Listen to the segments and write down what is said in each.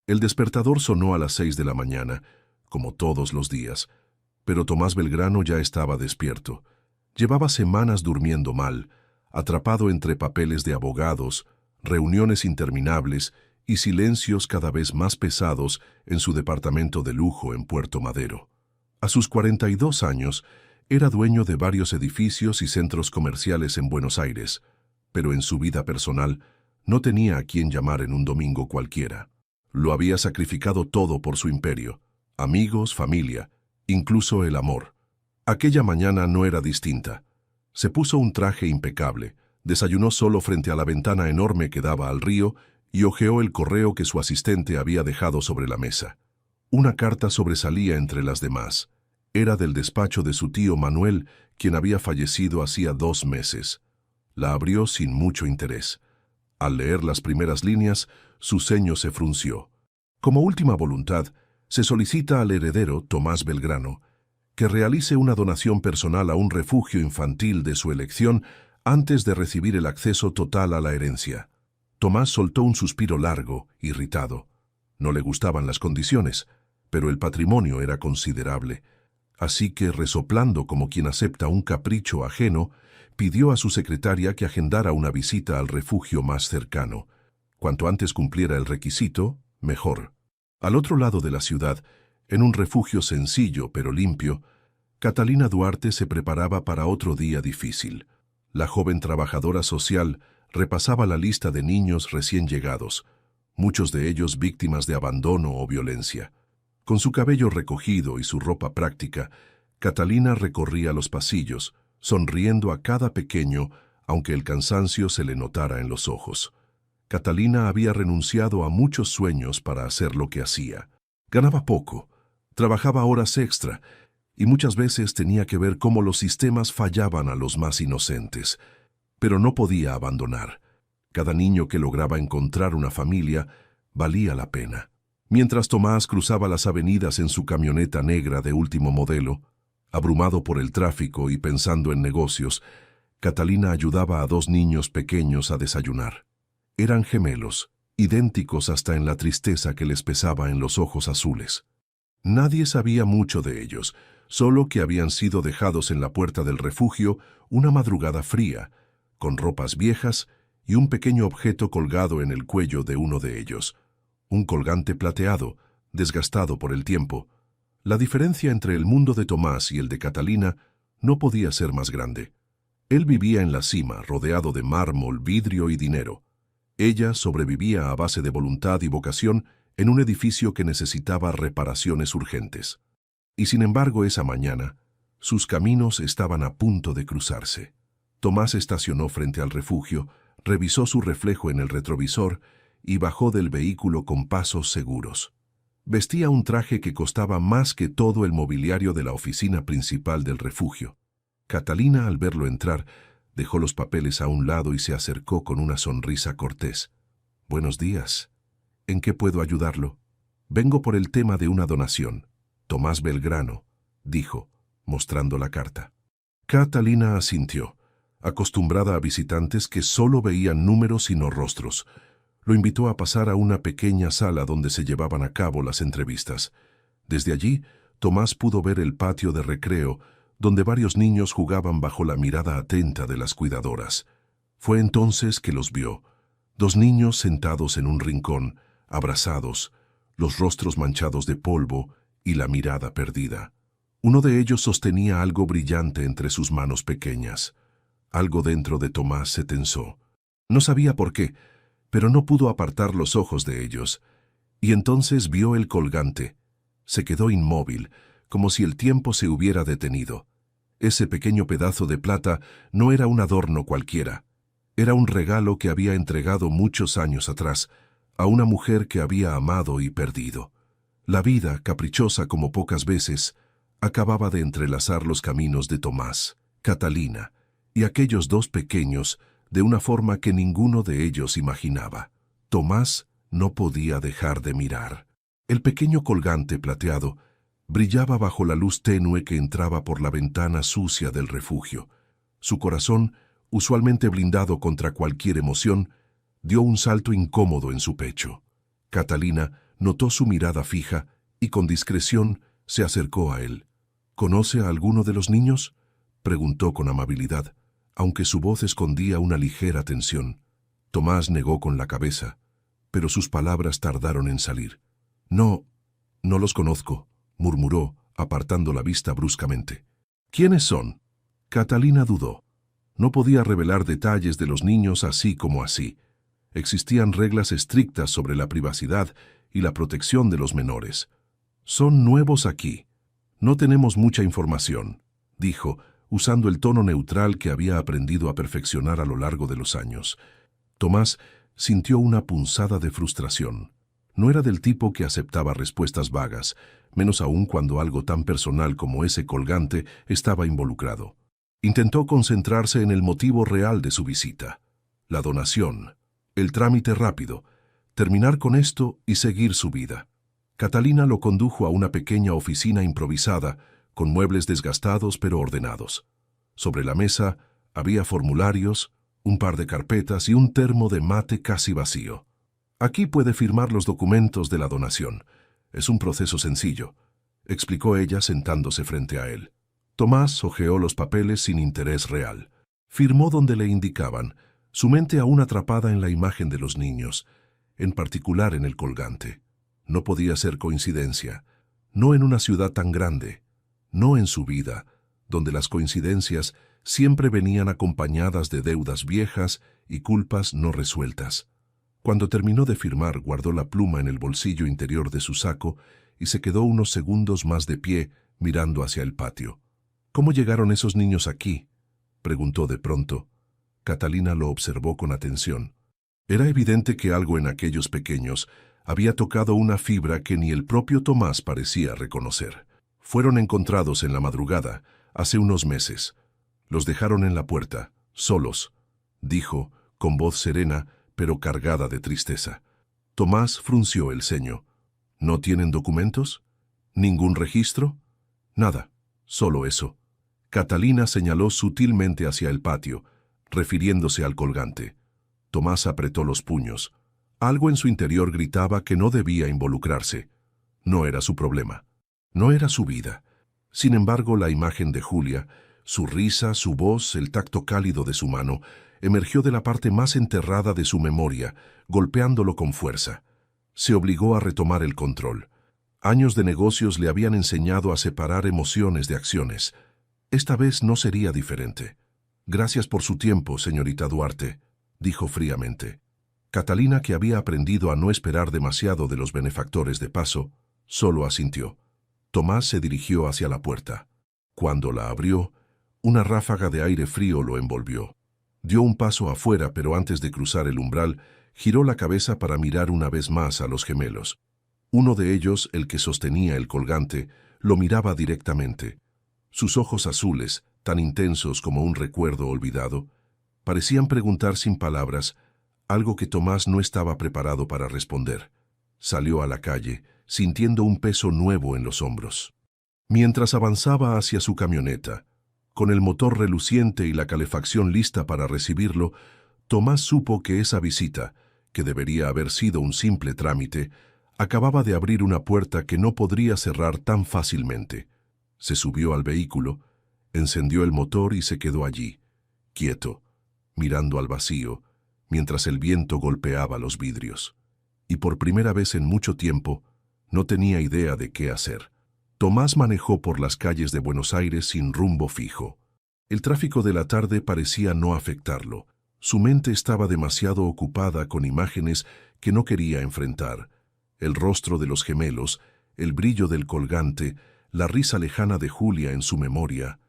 El despertador sonó a las 6 de la mañana, como todos los días, pero Tomás Belgrano ya estaba despierto. Llevaba semanas durmiendo mal, atrapado entre papeles de abogados, reuniones interminables y silencios cada vez más pesados en su departamento de lujo en Puerto Madero. A sus 42 años, era dueño de varios edificios y centros comerciales en Buenos Aires, pero en su vida personal no tenía a quien llamar en un domingo cualquiera. Lo había sacrificado todo por su imperio: amigos, familia, incluso el amor. Aquella mañana no era distinta. Se puso un traje impecable, desayunó solo frente a la ventana enorme que daba al río y hojeó el correo que su asistente había dejado sobre la mesa. Una carta sobresalía entre las demás. Era del despacho de su tío Manuel, quien había fallecido hacía 2 meses. La abrió sin mucho interés. Al leer las primeras líneas, su ceño se frunció. Como última voluntad, se solicita al heredero, Tomás Belgrano, que realice una donación personal a un refugio infantil de su elección antes de recibir el acceso total a la herencia. Tomás soltó un suspiro largo, irritado. No le gustaban las condiciones, pero el patrimonio era considerable. Así que, resoplando como quien acepta un capricho ajeno, pidió a su secretaria que agendara una visita al refugio más cercano. Cuanto antes cumpliera el requisito, mejor. Al otro lado de la ciudad, en un refugio sencillo pero limpio, Catalina Duarte se preparaba para otro día difícil. La joven trabajadora social repasaba la lista de niños recién llegados, muchos de ellos víctimas de abandono o violencia. Con su cabello recogido y su ropa práctica, Catalina recorría los pasillos, sonriendo a cada pequeño, aunque el cansancio se le notara en los ojos. Catalina había renunciado a muchos sueños para hacer lo que hacía. Ganaba poco, trabajaba horas extra, y muchas veces tenía que ver cómo los sistemas fallaban a los más inocentes. Pero no podía abandonar. Cada niño que lograba encontrar una familia valía la pena. Mientras Tomás cruzaba las avenidas en su camioneta negra de último modelo, abrumado por el tráfico y pensando en negocios, Catalina ayudaba a 2 niños pequeños a desayunar. Eran gemelos, idénticos hasta en la tristeza que les pesaba en los ojos azules. Nadie sabía mucho de ellos, solo que habían sido dejados en la puerta del refugio una madrugada fría, con ropas viejas y un pequeño objeto colgado en el cuello de uno de ellos. Un colgante plateado, desgastado por el tiempo. La diferencia entre el mundo de Tomás y el de Catalina no podía ser más grande. Él vivía en la cima, rodeado de mármol, vidrio y dinero. Ella sobrevivía a base de voluntad y vocación en un edificio que necesitaba reparaciones urgentes. Y sin embargo, esa mañana, sus caminos estaban a punto de cruzarse. Tomás estacionó frente al refugio, revisó su reflejo en el retrovisor y bajó del vehículo con pasos seguros. Vestía un traje que costaba más que todo el mobiliario de la oficina principal del refugio. Catalina, al verlo entrar, dejó los papeles a un lado y se acercó con una sonrisa cortés. «Buenos días. ¿En qué puedo ayudarlo?» «Vengo por el tema de una donación. Tomás Belgrano», dijo, mostrando la carta. Catalina asintió, acostumbrada a visitantes que solo veían números y no rostros. Lo invitó a pasar a una pequeña sala donde se llevaban a cabo las entrevistas. Desde allí, Tomás pudo ver el patio de recreo, donde varios niños jugaban bajo la mirada atenta de las cuidadoras. Fue entonces que los vio: 2 niños sentados en un rincón, abrazados, los rostros manchados de polvo y la mirada perdida. Uno de ellos sostenía algo brillante entre sus manos pequeñas. Algo dentro de Tomás se tensó. No sabía por qué, pero no pudo apartar los ojos de ellos. Y entonces vio el colgante. Se quedó inmóvil, como si el tiempo se hubiera detenido. Ese pequeño pedazo de plata no era un adorno cualquiera. Era un regalo que había entregado muchos años atrás a una mujer que había amado y perdido. La vida, caprichosa como pocas veces, acababa de entrelazar los caminos de Tomás, Catalina y aquellos 2 pequeños de una forma que ninguno de ellos imaginaba. Tomás no podía dejar de mirar. El pequeño colgante plateado brillaba bajo la luz tenue que entraba por la ventana sucia del refugio. Su corazón, usualmente blindado contra cualquier emoción, dio un salto incómodo en su pecho. Catalina notó su mirada fija y con discreción se acercó a él. ¿Conoce a alguno de los niños?, preguntó con amabilidad, aunque su voz escondía una ligera tensión. Tomás negó con la cabeza, pero sus palabras tardaron en salir. No los conozco, murmuró, apartando la vista bruscamente. ¿Quiénes son? Catalina dudó. No podía revelar detalles de los niños así como así. Existían reglas estrictas sobre la privacidad y la protección de los menores. Son nuevos aquí. No tenemos mucha información, dijo, usando el tono neutral que había aprendido a perfeccionar a lo largo de los años. Tomás sintió una punzada de frustración. No era del tipo que aceptaba respuestas vagas, menos aún cuando algo tan personal como ese colgante estaba involucrado. Intentó concentrarse en el motivo real de su visita: la donación, el trámite rápido, terminar con esto y seguir su vida. Catalina lo condujo a una pequeña oficina improvisada, con muebles desgastados pero ordenados. Sobre la mesa había formularios, un par de carpetas y un termo de mate casi vacío. Aquí puede firmar los documentos de la donación. Es un proceso sencillo, explicó ella sentándose frente a él. Tomás hojeó los papeles sin interés real. Firmó donde le indicaban, su mente aún atrapada en la imagen de los niños, en particular en el colgante. No podía ser coincidencia, no en una ciudad tan grande, no en su vida, donde las coincidencias siempre venían acompañadas de deudas viejas y culpas no resueltas. Cuando terminó de firmar, guardó la pluma en el bolsillo interior de su saco y se quedó unos segundos más de pie, mirando hacia el patio. ¿Cómo llegaron esos niños aquí?, preguntó de pronto. Catalina lo observó con atención. Era evidente que algo en aquellos pequeños había tocado una fibra que ni el propio Tomás parecía reconocer. Fueron encontrados en la madrugada, hace unos meses. Los dejaron en la puerta, solos, dijo, con voz serena, pero cargada de tristeza. Tomás frunció el ceño. ¿No tienen documentos? ¿Ningún registro? Nada, solo eso. Catalina señaló sutilmente hacia el patio, refiriéndose al colgante. Tomás apretó los puños. Algo en su interior gritaba que no debía involucrarse. No era su problema. No era su vida. Sin embargo, la imagen de Julia, su risa, su voz, el tacto cálido de su mano, emergió de la parte más enterrada de su memoria, golpeándolo con fuerza. Se obligó a retomar el control. Años de negocios le habían enseñado a separar emociones de acciones. Esta vez no sería diferente. Gracias por su tiempo, señorita Duarte, dijo fríamente. Catalina, que había aprendido a no esperar demasiado de los benefactores de paso, solo asintió. Tomás se dirigió hacia la puerta. Cuando la abrió, una ráfaga de aire frío lo envolvió. Dio un paso afuera, pero antes de cruzar el umbral, giró la cabeza para mirar una vez más a los gemelos. Uno de ellos, el que sostenía el colgante, lo miraba directamente. Sus ojos azules, tan intensos como un recuerdo olvidado, parecían preguntar sin palabras, algo que Tomás no estaba preparado para responder. Salió a la calle, sintiendo un peso nuevo en los hombros. Mientras avanzaba hacia su camioneta, con el motor reluciente y la calefacción lista para recibirlo, Tomás supo que esa visita, que debería haber sido un simple trámite, acababa de abrir una puerta que no podría cerrar tan fácilmente. Se subió al vehículo, encendió el motor y se quedó allí, quieto, mirando al vacío, mientras el viento golpeaba los vidrios. Y por primera vez en mucho tiempo, no tenía idea de qué hacer. Tomás manejó por las calles de Buenos Aires sin rumbo fijo. El tráfico de la tarde parecía no afectarlo. Su mente estaba demasiado ocupada con imágenes que no quería enfrentar. El rostro de los gemelos, el brillo del colgante, la risa lejana de Julia en su memoria.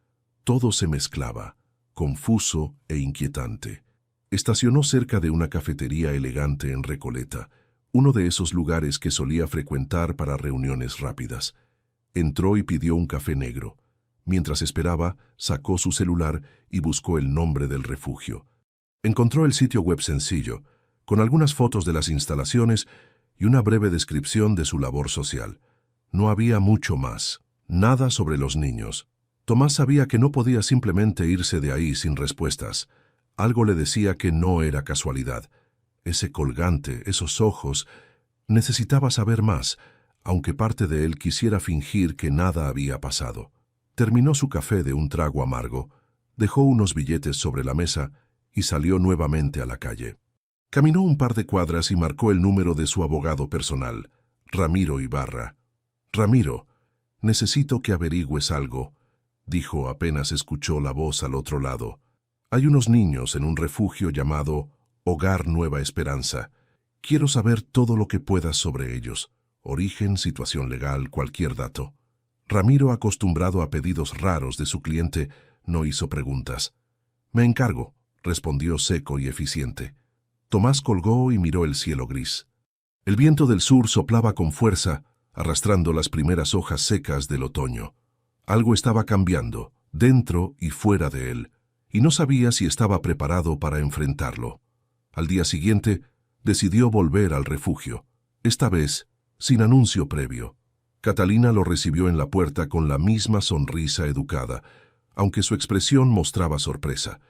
Todo se mezclaba, confuso e inquietante. Estacionó cerca de una cafetería elegante en Recoleta, uno de esos lugares que solía frecuentar para reuniones rápidas. Entró y pidió un café negro. Mientras esperaba, sacó su celular y buscó el nombre del refugio. Encontró el sitio web sencillo, con algunas fotos de las instalaciones y una breve descripción de su labor social. No había mucho más, nada sobre los niños. Tomás sabía que no podía simplemente irse de ahí sin respuestas. Algo le decía que no era casualidad. Ese colgante, esos ojos, Necesitaba saber más, aunque parte de él quisiera fingir que nada había pasado. Terminó su café de un trago amargo, dejó unos billetes sobre la mesa y salió nuevamente a la calle. Caminó un par de cuadras y marcó el número de su abogado personal, Ramiro Ibarra. «Ramiro, necesito que averigües algo», dijo apenas escuchó la voz al otro lado. «Hay unos niños en un refugio llamado Hogar Nueva Esperanza. Quiero saber todo lo que puedas sobre ellos. Origen, situación legal, cualquier dato». Ramiro, acostumbrado a pedidos raros de su cliente, no hizo preguntas. «Me encargo», respondió seco y eficiente. Tomás colgó y miró el cielo gris. El viento del sur soplaba con fuerza, arrastrando las primeras hojas secas del otoño. Algo estaba cambiando, dentro y fuera de él, y no sabía si estaba preparado para enfrentarlo. Al día siguiente, decidió volver al refugio, esta vez sin anuncio previo. Catalina lo recibió en la puerta con la misma sonrisa educada, aunque su expresión mostraba sorpresa.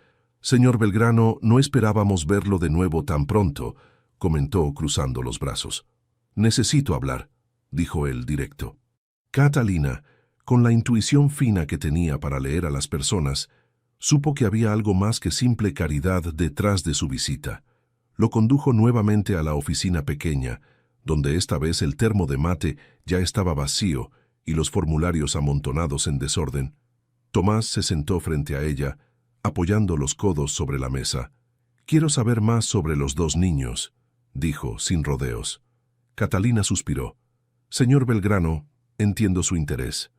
«Señor Belgrano, no esperábamos verlo de nuevo tan pronto», comentó cruzando los brazos. «Necesito hablar», dijo él directo. Catalina, con la intuición fina que tenía para leer a las personas, supo que había algo más que simple caridad detrás de su visita. Lo condujo nuevamente a la oficina pequeña, donde esta vez el termo de mate ya estaba vacío y los formularios amontonados en desorden. Tomás se sentó frente a ella, apoyando los codos sobre la mesa. «Quiero saber más sobre los dos niños», dijo, sin rodeos. Catalina suspiró. «Señor Belgrano, entiendo su interés.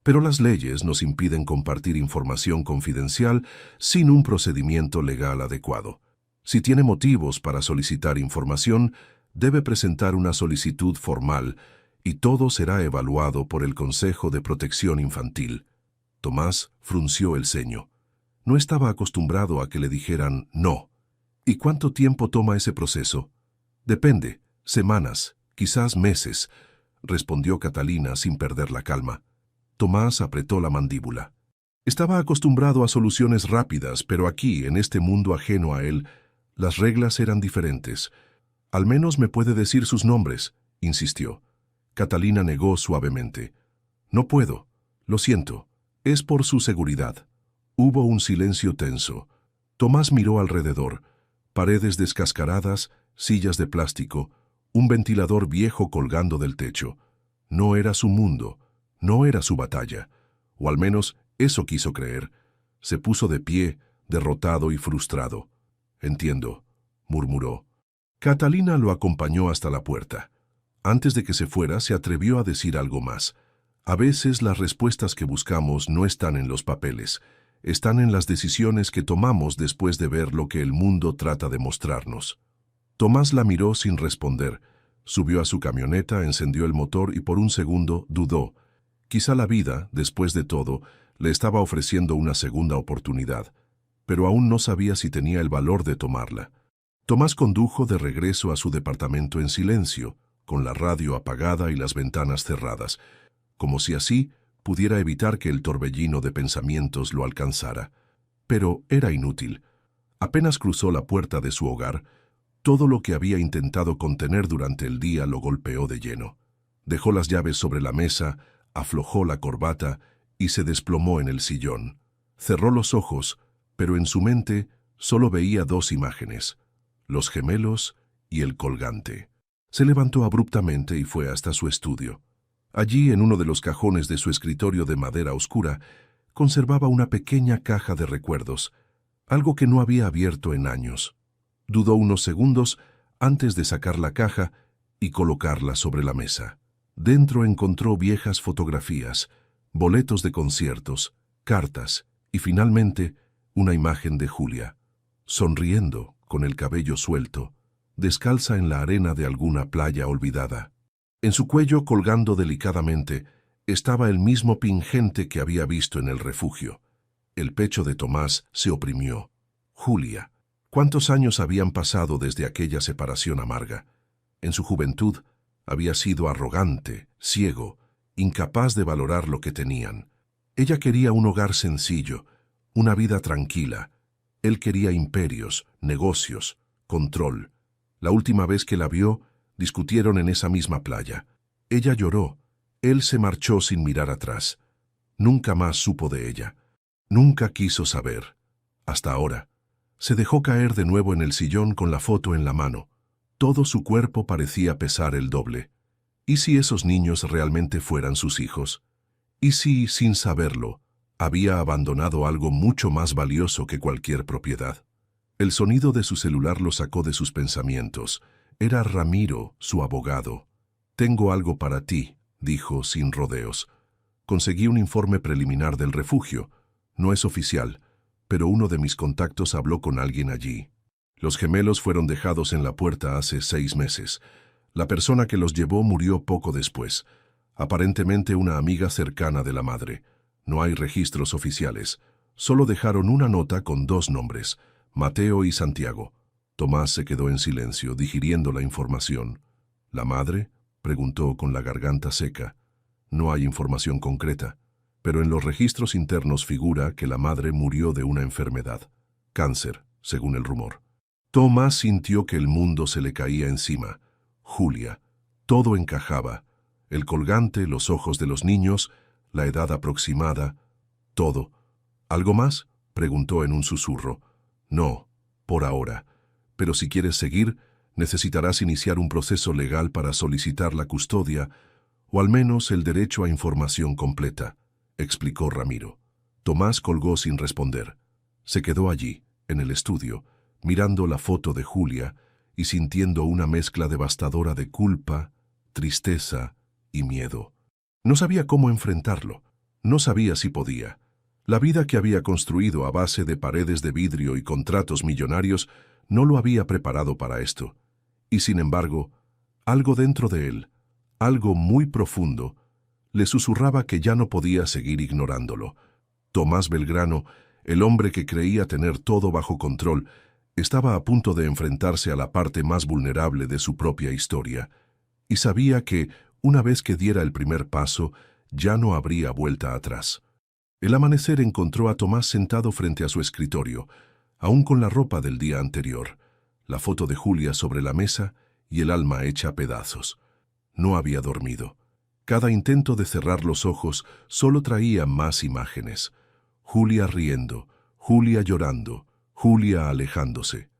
Pero las leyes nos impiden compartir información confidencial sin un procedimiento legal adecuado. Si tiene motivos para solicitar información, debe presentar una solicitud formal y todo será evaluado por el Consejo de Protección Infantil». Tomás frunció el ceño. No estaba acostumbrado a que le dijeran no. «¿Y cuánto tiempo toma ese proceso?» «Depende, semanas, quizás meses», respondió Catalina sin perder la calma. Tomás apretó la mandíbula. Estaba acostumbrado a soluciones rápidas, pero aquí, en este mundo ajeno a él, las reglas eran diferentes. «Al menos me puede decir sus nombres», insistió. Catalina negó suavemente. «No puedo, lo siento, es por su seguridad». Hubo un silencio tenso. Tomás miró alrededor. Paredes descascaradas, sillas de plástico, un ventilador viejo colgando del techo. No era su mundo, no era su batalla. O al menos eso quiso creer. Se puso de pie, derrotado y frustrado. «Entiendo», murmuró. Catalina lo acompañó hasta la puerta. Antes de que se fuera, se atrevió a decir algo más. «A veces las respuestas que buscamos no están en los papeles. Están en las decisiones que tomamos después de ver lo que el mundo trata de mostrarnos». Tomás la miró sin responder. Subió a su camioneta, encendió el motor y por un segundo dudó. Quizá la vida, después de todo, le estaba ofreciendo una segunda oportunidad, pero aún no sabía si tenía el valor de tomarla. Tomás condujo de regreso a su departamento en silencio, con la radio apagada y las ventanas cerradas, como si así pudiera evitar que el torbellino de pensamientos lo alcanzara. Pero era inútil. Apenas cruzó la puerta de su hogar, todo lo que había intentado contener durante el día lo golpeó de lleno. Dejó las llaves sobre la mesa, aflojó la corbata y se desplomó en el sillón. Cerró los ojos, pero en su mente solo veía dos imágenes: los gemelos y el colgante. Se levantó abruptamente y fue hasta su estudio. Allí, en uno de los cajones de su escritorio de madera oscura, conservaba una pequeña caja de recuerdos, algo que no había abierto en años. Dudó unos segundos antes de sacar la caja y colocarla sobre la mesa. Dentro encontró viejas fotografías, boletos de conciertos, cartas y finalmente una imagen de Julia, sonriendo, con el cabello suelto, descalza en la arena de alguna playa olvidada. En su cuello, colgando delicadamente, estaba el mismo pingente que había visto en el refugio. El pecho de Tomás se oprimió. Julia. ¿Cuántos años habían pasado desde aquella separación amarga? En su juventud había sido arrogante, ciego, incapaz de valorar lo que tenían. Ella quería un hogar sencillo, una vida tranquila. Él quería imperios, negocios, control. La última vez que la vio, Discutieron en esa misma playa. Ella lloró. Él se marchó sin mirar atrás. Nunca más supo de ella. Nunca quiso saber. Hasta ahora. Se dejó caer de nuevo en el sillón con la foto en la mano. Todo su cuerpo parecía pesar el doble. ¿Y si esos niños realmente fueran sus hijos? ¿Y si, sin saberlo, había abandonado algo mucho más valioso que cualquier propiedad? El sonido de su celular lo sacó de sus pensamientos. Era Ramiro, su abogado. «Tengo algo para ti», dijo sin rodeos. «Conseguí un informe preliminar del refugio. No es oficial, pero uno de mis contactos habló con alguien allí. Los gemelos fueron dejados en la puerta hace 6 meses. La persona que los llevó murió poco después. Aparentemente una amiga cercana de la madre. No hay registros oficiales. Solo dejaron una nota con 2 nombres, Mateo y Santiago». Tomás se quedó en silencio, digiriendo la información. «¿La madre?», preguntó con la garganta seca. «No hay información concreta, pero en los registros internos figura que la madre murió de una enfermedad. Cáncer, según el rumor». Tomás sintió que el mundo se le caía encima. Julia. Todo encajaba. El colgante, los ojos de los niños, la edad aproximada, todo. «¿Algo más?», preguntó en un susurro. «No, por ahora. Pero si quieres seguir, necesitarás iniciar un proceso legal para solicitar la custodia, o al menos el derecho a información completa», explicó Ramiro. Tomás colgó sin responder. Se quedó allí, en el estudio, mirando la foto de Julia y sintiendo una mezcla devastadora de culpa, tristeza y miedo. No sabía cómo enfrentarlo. No sabía si podía. La vida que había construido a base de paredes de vidrio y contratos millonarios no lo había preparado para esto. Y sin embargo, algo dentro de él, algo muy profundo, le susurraba que ya no podía seguir ignorándolo. Tomás Belgrano, el hombre que creía tener todo bajo control, estaba a punto de enfrentarse a la parte más vulnerable de su propia historia, y sabía que, una vez que diera el primer paso, ya no habría vuelta atrás. El amanecer encontró a Tomás sentado frente a su escritorio, aún con la ropa del día anterior, la foto de Julia sobre la mesa y el alma hecha pedazos. No había dormido. Cada intento de cerrar los ojos solo traía más imágenes. Julia riendo, Julia llorando, Julia alejándose.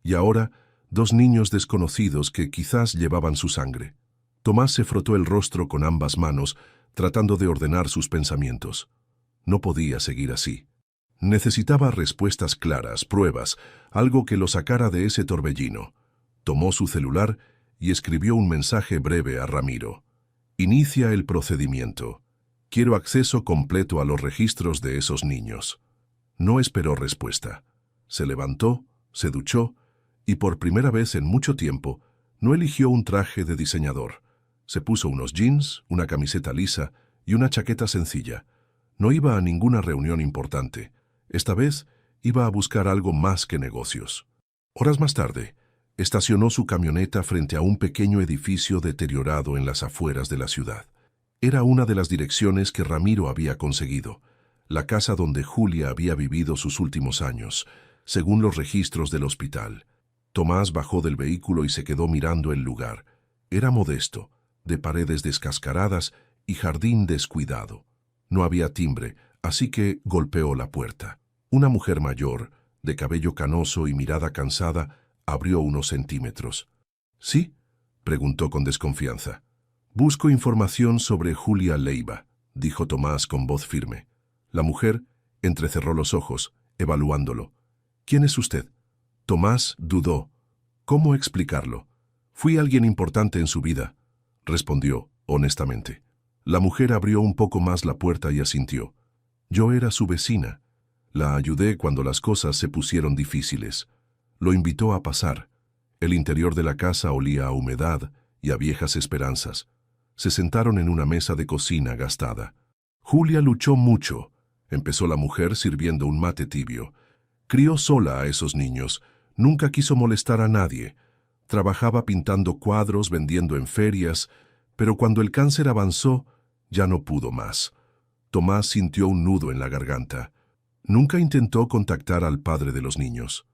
Y ahora, 2 niños desconocidos que quizás llevaban su sangre. Tomás se frotó el rostro con ambas manos, tratando de ordenar sus pensamientos. No podía seguir así. Necesitaba respuestas claras, pruebas, algo que lo sacara de ese torbellino. Tomó su celular y escribió un mensaje breve a Ramiro. «Inicia el procedimiento. Quiero acceso completo a los registros de esos niños». No esperó respuesta. Se levantó, se duchó y por primera vez en mucho tiempo no eligió un traje de diseñador. Se puso unos jeans, una camiseta lisa y una chaqueta sencilla. No iba a ninguna reunión importante. Esta vez iba a buscar algo más que negocios. Horas más tarde, estacionó su camioneta frente a un pequeño edificio deteriorado en las afueras de la ciudad. Era una de las direcciones que Ramiro había conseguido, la casa donde Julia había vivido sus últimos años, según los registros del hospital. Tomás bajó del vehículo y se quedó mirando el lugar. Era modesto, de paredes descascaradas y jardín descuidado. No había timbre, así que golpeó la puerta. Una mujer mayor, de cabello canoso y mirada cansada, abrió unos centímetros. «¿Sí?», preguntó con desconfianza. «Busco información sobre Julia Leiva», dijo Tomás con voz firme. La mujer entrecerró los ojos, evaluándolo. «¿Quién es usted?». Tomás dudó. ¿Cómo explicarlo? «Fui alguien importante en su vida», respondió honestamente. La mujer abrió un poco más la puerta y asintió. «Yo era su vecina. La ayudé cuando las cosas se pusieron difíciles. Lo invitó a pasar. El interior de la casa olía a humedad y a viejas esperanzas. Se sentaron en una mesa de cocina gastada. Julia luchó mucho», empezó la mujer sirviendo un mate tibio. «Crió sola a esos niños. Nunca quiso molestar a nadie. Trabajaba pintando cuadros, vendiendo en ferias, pero cuando el cáncer avanzó, ya no pudo más». Tomás sintió un nudo en la garganta. «¿Nunca intentó contactar al padre de los niños?»,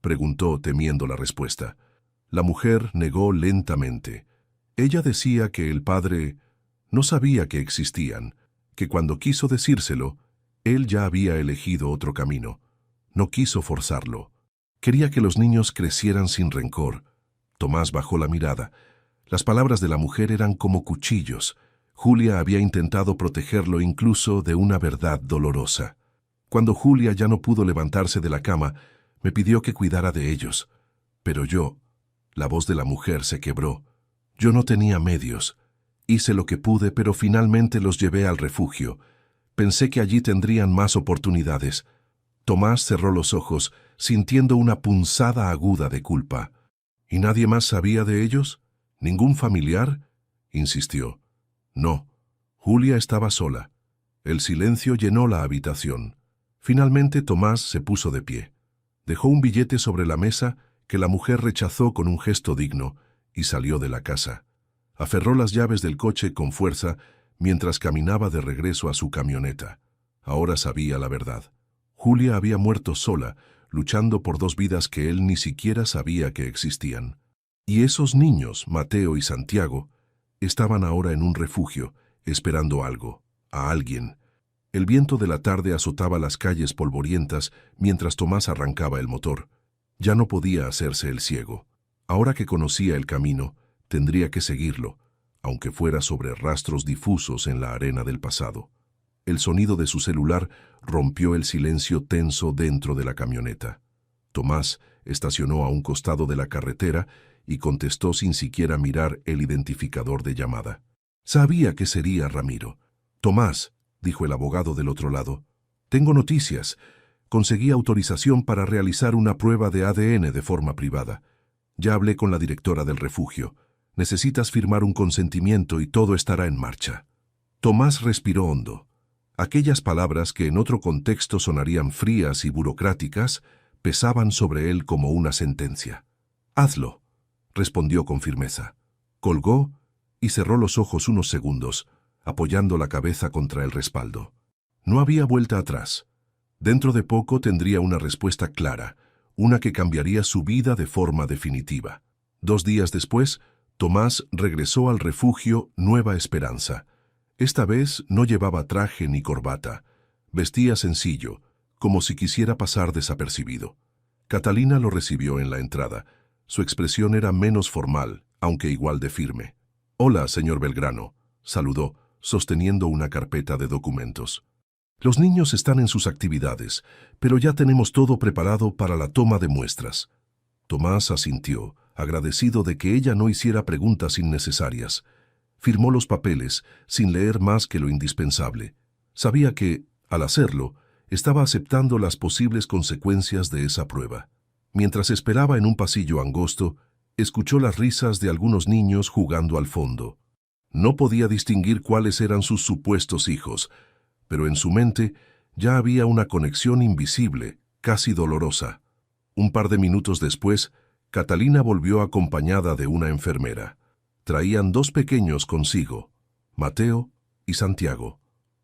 preguntó temiendo la respuesta. La mujer negó lentamente. Ella decía que el padre no sabía que existían, que cuando quiso decírselo, él ya había elegido otro camino. No quiso forzarlo. Quería que los niños crecieran sin rencor. Tomás bajó la mirada. Las palabras de la mujer eran como cuchillos. Julia había intentado protegerlo incluso de una verdad dolorosa. Cuando Julia ya no pudo levantarse de la cama, me pidió que cuidara de ellos. Pero yo, la voz de la mujer se quebró. Yo no tenía medios. Hice lo que pude, pero finalmente los llevé al refugio. Pensé que allí tendrían más oportunidades. Tomás cerró los ojos, sintiendo una punzada aguda de culpa. ¿Y nadie más sabía de ellos? ¿Ningún familiar? Insistió. No. Julia estaba sola. El silencio llenó la habitación. Finalmente Tomás se puso de pie. Dejó un billete sobre la mesa que la mujer rechazó con un gesto digno y salió de la casa. Aferró las llaves del coche con fuerza mientras caminaba de regreso a su camioneta. Ahora sabía la verdad. Julia había muerto sola, luchando por dos vidas que él ni siquiera sabía que existían. Y esos niños, Mateo y Santiago, estaban ahora en un refugio, esperando algo, a alguien. El viento de la tarde azotaba las calles polvorientas mientras Tomás arrancaba el motor. Ya no podía hacerse el ciego. Ahora que conocía el camino, tendría que seguirlo, aunque fuera sobre rastros difusos en la arena del pasado. El sonido de su celular rompió el silencio tenso dentro de la camioneta. Tomás estacionó a un costado de la carretera y contestó sin siquiera mirar el identificador de llamada. Sabía que sería Ramiro. «Tomás», dijo el abogado del otro lado, «tengo noticias. Conseguí autorización para realizar una prueba de ADN de forma privada. Ya hablé con la directora del refugio. Necesitas firmar un consentimiento y todo estará en marcha». Tomás respiró hondo. Aquellas palabras que en otro contexto sonarían frías y burocráticas pesaban sobre él como una sentencia. «Hazlo», respondió con firmeza. Colgó y cerró los ojos unos segundos, apoyando la cabeza contra el respaldo. No había vuelta atrás. Dentro de poco tendría una respuesta clara, una que cambiaría su vida de forma definitiva. 2 días después, Tomás regresó al refugio Nueva Esperanza. Esta vez no llevaba traje ni corbata. Vestía sencillo, como si quisiera pasar desapercibido. Catalina lo recibió en la entrada. Su expresión era menos formal, aunque igual de firme. «Hola, señor Belgrano», saludó, sosteniendo una carpeta de documentos. «Los niños están en sus actividades, pero ya tenemos todo preparado para la toma de muestras». Tomás asintió, agradecido de que ella no hiciera preguntas innecesarias. Firmó los papeles, sin leer más que lo indispensable. Sabía que, al hacerlo, estaba aceptando las posibles consecuencias de esa prueba. Mientras esperaba en un pasillo angosto, escuchó las risas de algunos niños jugando al fondo. No podía distinguir cuáles eran sus supuestos hijos, pero en su mente ya había una conexión invisible, casi dolorosa. Un par de minutos después, Catalina volvió acompañada de una enfermera. Traían 2 pequeños consigo, Mateo y Santiago.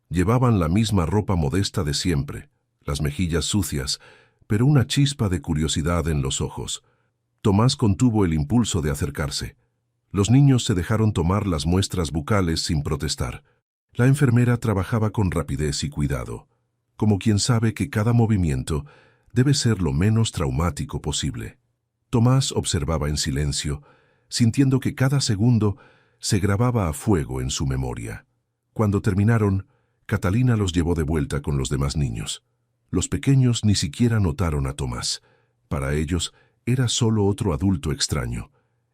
Llevaban la misma ropa modesta de siempre, las mejillas sucias, pero una chispa de curiosidad en los ojos. Tomás contuvo el impulso de acercarse. Los niños se dejaron tomar las muestras bucales sin protestar. La enfermera trabajaba con rapidez y cuidado, como quien sabe que cada movimiento debe ser lo menos traumático posible. Tomás observaba en silencio, sintiendo que cada segundo se grababa a fuego en su memoria. Cuando terminaron, Catalina los llevó de vuelta con los demás niños. Los pequeños ni siquiera notaron a Tomás. Para ellos era solo otro adulto extraño.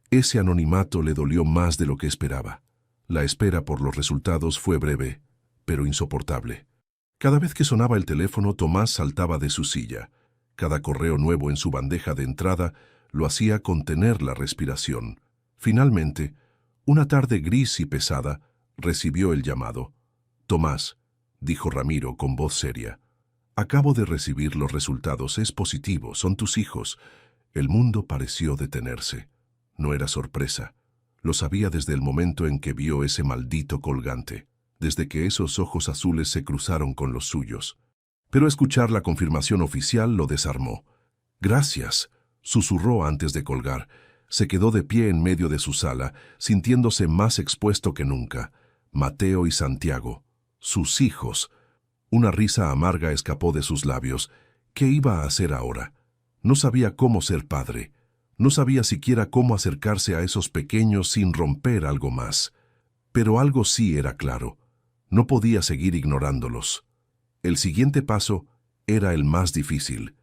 Ese anonimato le dolió más de lo que esperaba. La espera por los resultados fue breve, pero insoportable. Cada vez que sonaba el teléfono, Tomás saltaba de su silla. Cada correo nuevo en su bandeja de entrada lo hacía contener la respiración. Finalmente, una tarde gris y pesada, recibió el llamado. «Tomás», dijo Ramiro con voz seria, «acabo de recibir los resultados. Es positivo, son tus hijos». El mundo pareció detenerse. No era sorpresa. Lo sabía desde el momento en que vio ese maldito colgante, desde que esos ojos azules se cruzaron con los suyos. Pero escuchar la confirmación oficial lo desarmó. «Gracias», susurró antes de colgar. Se quedó de pie en medio de su sala, sintiéndose más expuesto que nunca. Mateo y Santiago, sus hijos. Una risa amarga escapó de sus labios. ¿Qué iba a hacer ahora? No sabía cómo ser padre. No sabía siquiera cómo acercarse a esos pequeños sin romper algo más. Pero algo sí era claro. No podía seguir ignorándolos. El siguiente paso era el más difícil.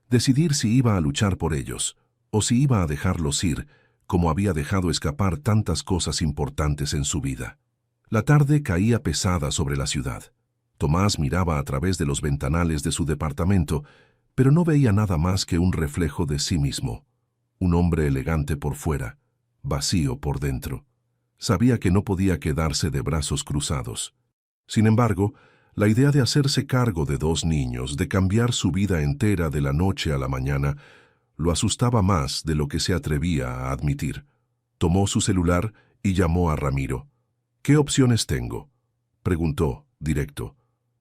Decidir si iba a luchar por ellos, o si iba a dejarlos ir, como había dejado escapar tantas cosas importantes en su vida. La tarde caía pesada sobre la ciudad. Tomás miraba a través de los ventanales de su departamento, pero no veía nada más que un reflejo de sí mismo. Un hombre elegante por fuera, vacío por dentro. Sabía que no podía quedarse de brazos cruzados. Sin embargo, la idea de hacerse cargo de 2 niños, de cambiar su vida entera de la noche a la mañana, lo asustaba más de lo que se atrevía a admitir. Tomó su celular y llamó a Ramiro. «¿Qué opciones tengo?», preguntó, directo.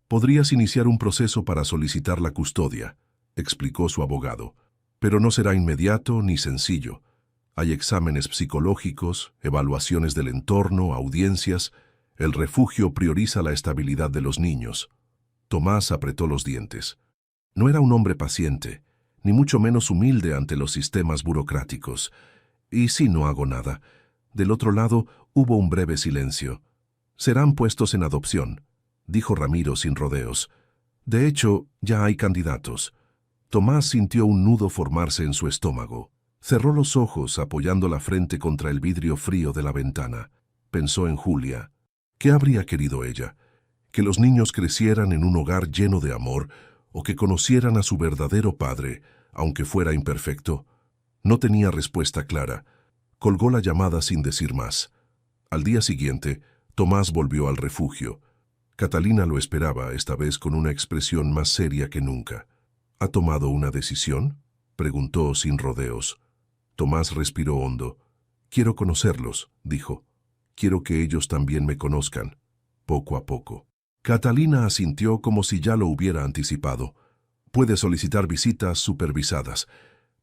«Podrías iniciar un proceso para solicitar la custodia», explicó su abogado. «Pero no será inmediato ni sencillo. Hay exámenes psicológicos, evaluaciones del entorno, audiencias. El refugio prioriza la estabilidad de los niños». Tomás apretó los dientes. No era un hombre paciente, ni mucho menos humilde ante los sistemas burocráticos. «¿Y si no hago nada?». Del otro lado hubo un breve silencio. «Serán puestos en adopción», dijo Ramiro sin rodeos. «De hecho, ya hay candidatos». Tomás sintió un nudo formarse en su estómago. Cerró los ojos apoyando la frente contra el vidrio frío de la ventana. Pensó en Julia. ¿Qué habría querido ella? ¿Que los niños crecieran en un hogar lleno de amor o que conocieran a su verdadero padre, aunque fuera imperfecto? No tenía respuesta clara. Colgó la llamada sin decir más. Al día siguiente, Tomás volvió al refugio. Catalina lo esperaba, esta vez con una expresión más seria que nunca. «¿Ha tomado una decisión?», preguntó sin rodeos. Tomás respiró hondo. «Quiero conocerlos», dijo. «Quiero que ellos también me conozcan, poco a poco». Catalina asintió como si ya lo hubiera anticipado. «Puede solicitar visitas supervisadas,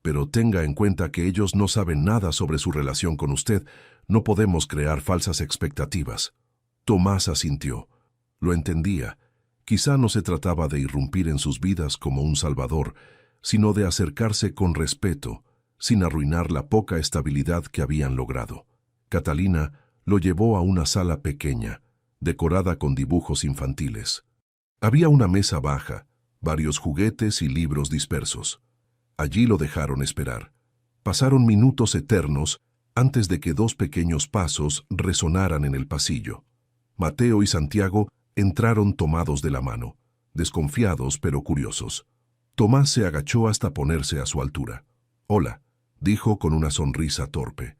pero tenga en cuenta que ellos no saben nada sobre su relación con usted. No podemos crear falsas expectativas». Tomás asintió. Lo entendía. Quizá no se trataba de irrumpir en sus vidas como un salvador, sino de acercarse con respeto, sin arruinar la poca estabilidad que habían logrado. Catalina lo llevó a una sala pequeña, decorada con dibujos infantiles. Había una mesa baja, varios juguetes y libros dispersos. Allí lo dejaron esperar. Pasaron minutos eternos antes de que 2 pequeños pasos resonaran en el pasillo. Mateo y Santiago entraron tomados de la mano, desconfiados pero curiosos. Tomás se agachó hasta ponerse a su altura. «Hola», dijo con una sonrisa torpe.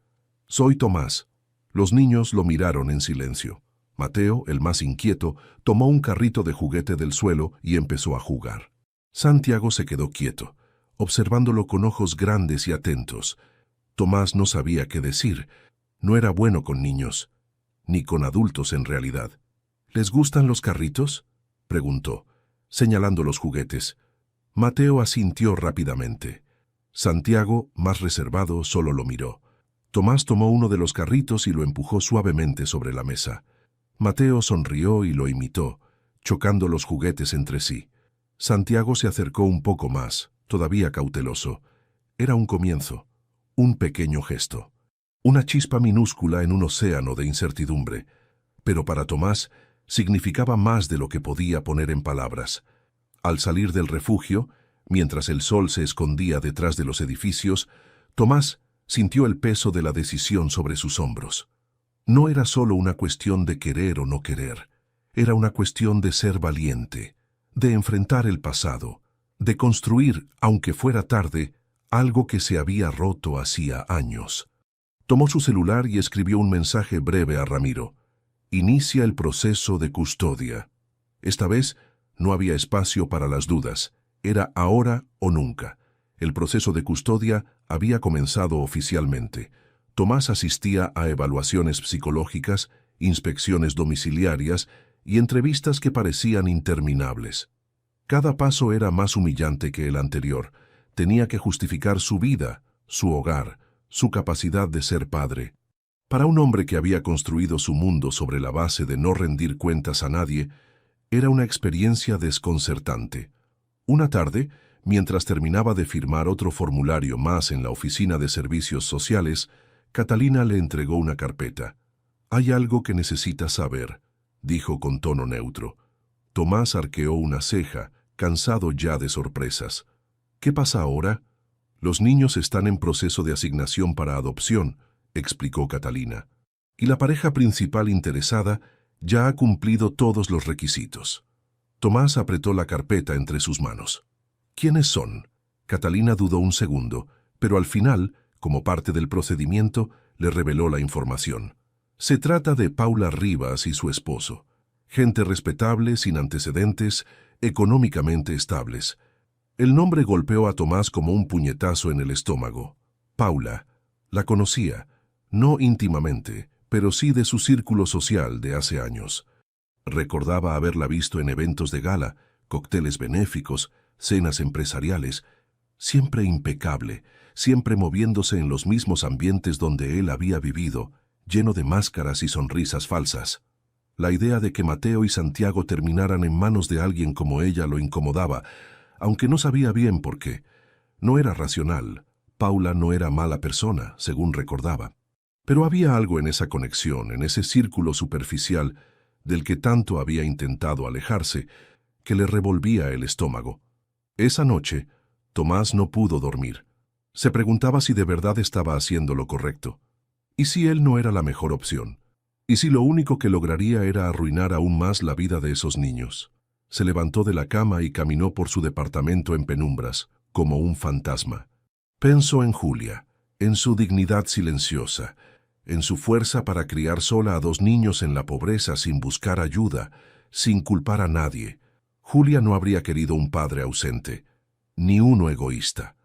«Soy Tomás». Los niños lo miraron en silencio. Mateo, el más inquieto, tomó un carrito de juguete del suelo y empezó a jugar. Santiago se quedó quieto, observándolo con ojos grandes y atentos. Tomás no sabía qué decir. No era bueno con niños, ni con adultos en realidad. «¿Les gustan los carritos?», preguntó, señalando los juguetes. Mateo asintió rápidamente. Santiago, más reservado, solo lo miró. Tomás tomó uno de los carritos y lo empujó suavemente sobre la mesa. Mateo sonrió y lo imitó, chocando los juguetes entre sí. Santiago se acercó un poco más, todavía cauteloso. Era un comienzo, un pequeño gesto, una chispa minúscula en un océano de incertidumbre. Pero para Tomás significaba más de lo que podía poner en palabras. Al salir del refugio, mientras el sol se escondía detrás de los edificios, Tomás sintió el peso de la decisión sobre sus hombros. No era solo una cuestión de querer o no querer, era una cuestión de ser valiente, de enfrentar el pasado, de construir, aunque fuera tarde, algo que se había roto hacía años. Tomó su celular y escribió un mensaje breve a Ramiro. «Inicia el proceso de custodia». Esta vez no había espacio para las dudas. Era ahora o nunca. El proceso de custodia había comenzado oficialmente. Tomás asistía a evaluaciones psicológicas, inspecciones domiciliarias y entrevistas que parecían interminables. Cada paso era más humillante que el anterior. Tenía que justificar su vida, su hogar, su capacidad de ser padre. Para un hombre que había construido su mundo sobre la base de no rendir cuentas a nadie, era una experiencia desconcertante. Una tarde, mientras terminaba de firmar otro formulario más en la oficina de servicios sociales, Catalina le entregó una carpeta. «Hay algo que necesitas saber», dijo con tono neutro. Tomás arqueó una ceja, cansado ya de sorpresas. «¿Qué pasa ahora?» «Los niños están en proceso de asignación para adopción», explicó Catalina. «Y la pareja principal interesada ya ha cumplido todos los requisitos». Tomás apretó la carpeta entre sus manos. «¿Quiénes son?» Catalina dudó un segundo, pero al final, como parte del procedimiento, le reveló la información. Se trata de Paula Rivas y su esposo. Gente respetable, sin antecedentes, económicamente estables. El nombre golpeó a Tomás como un puñetazo en el estómago. Paula. La conocía, no íntimamente, pero sí de su círculo social de hace años. Recordaba haberla visto en eventos de gala, cócteles benéficos, cenas empresariales, siempre impecable, siempre moviéndose en los mismos ambientes donde él había vivido, lleno de máscaras y sonrisas falsas. La idea de que Mateo y Santiago terminaran en manos de alguien como ella lo incomodaba, aunque no sabía bien por qué. No era racional. Paula no era mala persona, según recordaba. Pero había algo en esa conexión, en ese círculo superficial, del que tanto había intentado alejarse, que le revolvía el estómago. Esa noche, Tomás no pudo dormir. Se preguntaba si de verdad estaba haciendo lo correcto. ¿Y si él no era la mejor opción? ¿Y si lo único que lograría era arruinar aún más la vida de esos niños? Se levantó de la cama y caminó por su departamento en penumbras, como un fantasma. Pensó en Julia, en su dignidad silenciosa, en su fuerza para criar sola a 2 niños en la pobreza sin buscar ayuda, sin culpar a nadie. Julia no habría querido un padre ausente, ni uno egoísta.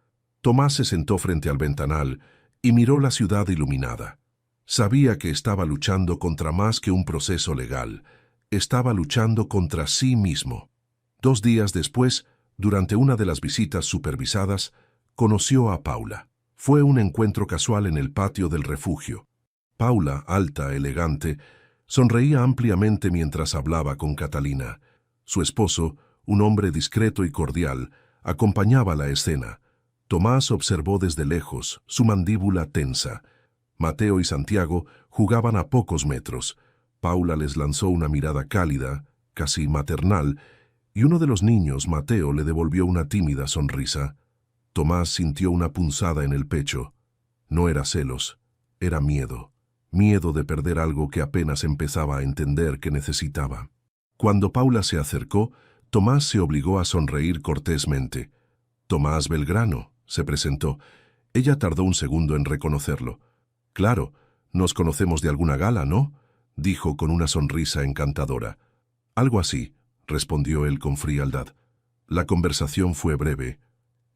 Tomás se sentó frente al ventanal y miró la ciudad iluminada. Sabía que estaba luchando contra más que un proceso legal. Estaba luchando contra sí mismo. 2 días después, durante una de las visitas supervisadas, conoció a Paula. Fue un encuentro casual en el patio del refugio. Paula, alta, elegante, sonreía ampliamente mientras hablaba con Catalina. Su esposo, un hombre discreto y cordial, acompañaba la escena. Tomás observó desde lejos, su mandíbula tensa. Mateo y Santiago jugaban a pocos metros. Paula les lanzó una mirada cálida, casi maternal, y uno de los niños, Mateo, le devolvió una tímida sonrisa. Tomás sintió una punzada en el pecho. No era celos, era miedo. Miedo de perder algo que apenas empezaba a entender que necesitaba. Cuando Paula se acercó, Tomás se obligó a sonreír cortésmente. «Tomás Belgrano», se presentó. Ella tardó un segundo en reconocerlo. «Claro, nos conocemos de alguna gala, ¿no?», dijo con una sonrisa encantadora. «Algo así», respondió él con frialdad. La conversación fue breve,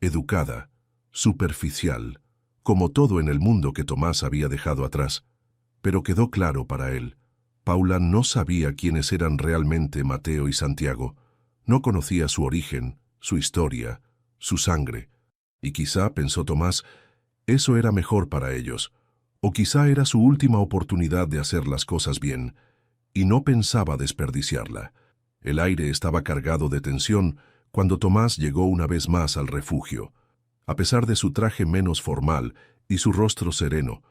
educada, superficial, como todo en el mundo que Tomás había dejado atrás. Pero quedó claro para él. Paula no sabía quiénes eran realmente Mateo y Santiago. No conocía su origen, su historia, su sangre. Y quizá, pensó Tomás, eso era mejor para ellos. O quizá era su última oportunidad de hacer las cosas bien, y no pensaba desperdiciarla. El aire estaba cargado de tensión cuando Tomás llegó una vez más al refugio. A pesar de su traje menos formal y su rostro sereno,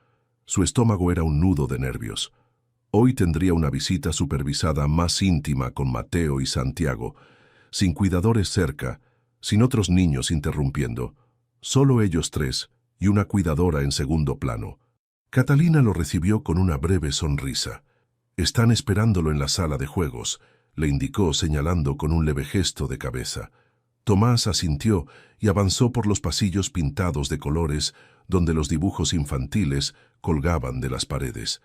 su estómago era un nudo de nervios. Hoy tendría una visita supervisada más íntima con Mateo y Santiago, sin cuidadores cerca, sin otros niños interrumpiendo, solo ellos 3 y una cuidadora en segundo plano. Catalina lo recibió con una breve sonrisa. «Están esperándolo en la sala de juegos», le indicó señalando con un leve gesto de cabeza. Tomás asintió y avanzó por los pasillos pintados de colores donde los dibujos infantiles colgaban de las paredes.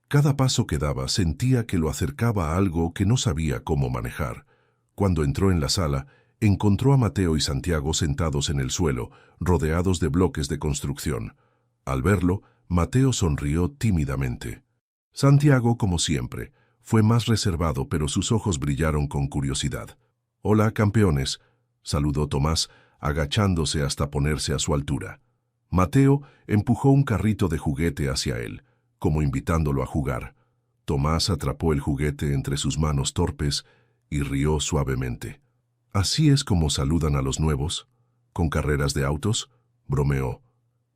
Cada paso que daba sentía que lo acercaba a algo que no sabía cómo manejar. Cuando entró en la sala, encontró a Mateo y Santiago sentados en el suelo, rodeados de bloques de construcción. Al verlo, Mateo sonrió tímidamente. Santiago, como siempre, fue más reservado, pero sus ojos brillaron con curiosidad. «Hola, campeones», saludó Tomás, agachándose hasta ponerse a su altura. Mateo empujó un carrito de juguete hacia él, como invitándolo a jugar. Tomás atrapó el juguete entre sus manos torpes y rió suavemente. «¿Así es como saludan a los nuevos? ¿Con carreras de autos?», bromeó.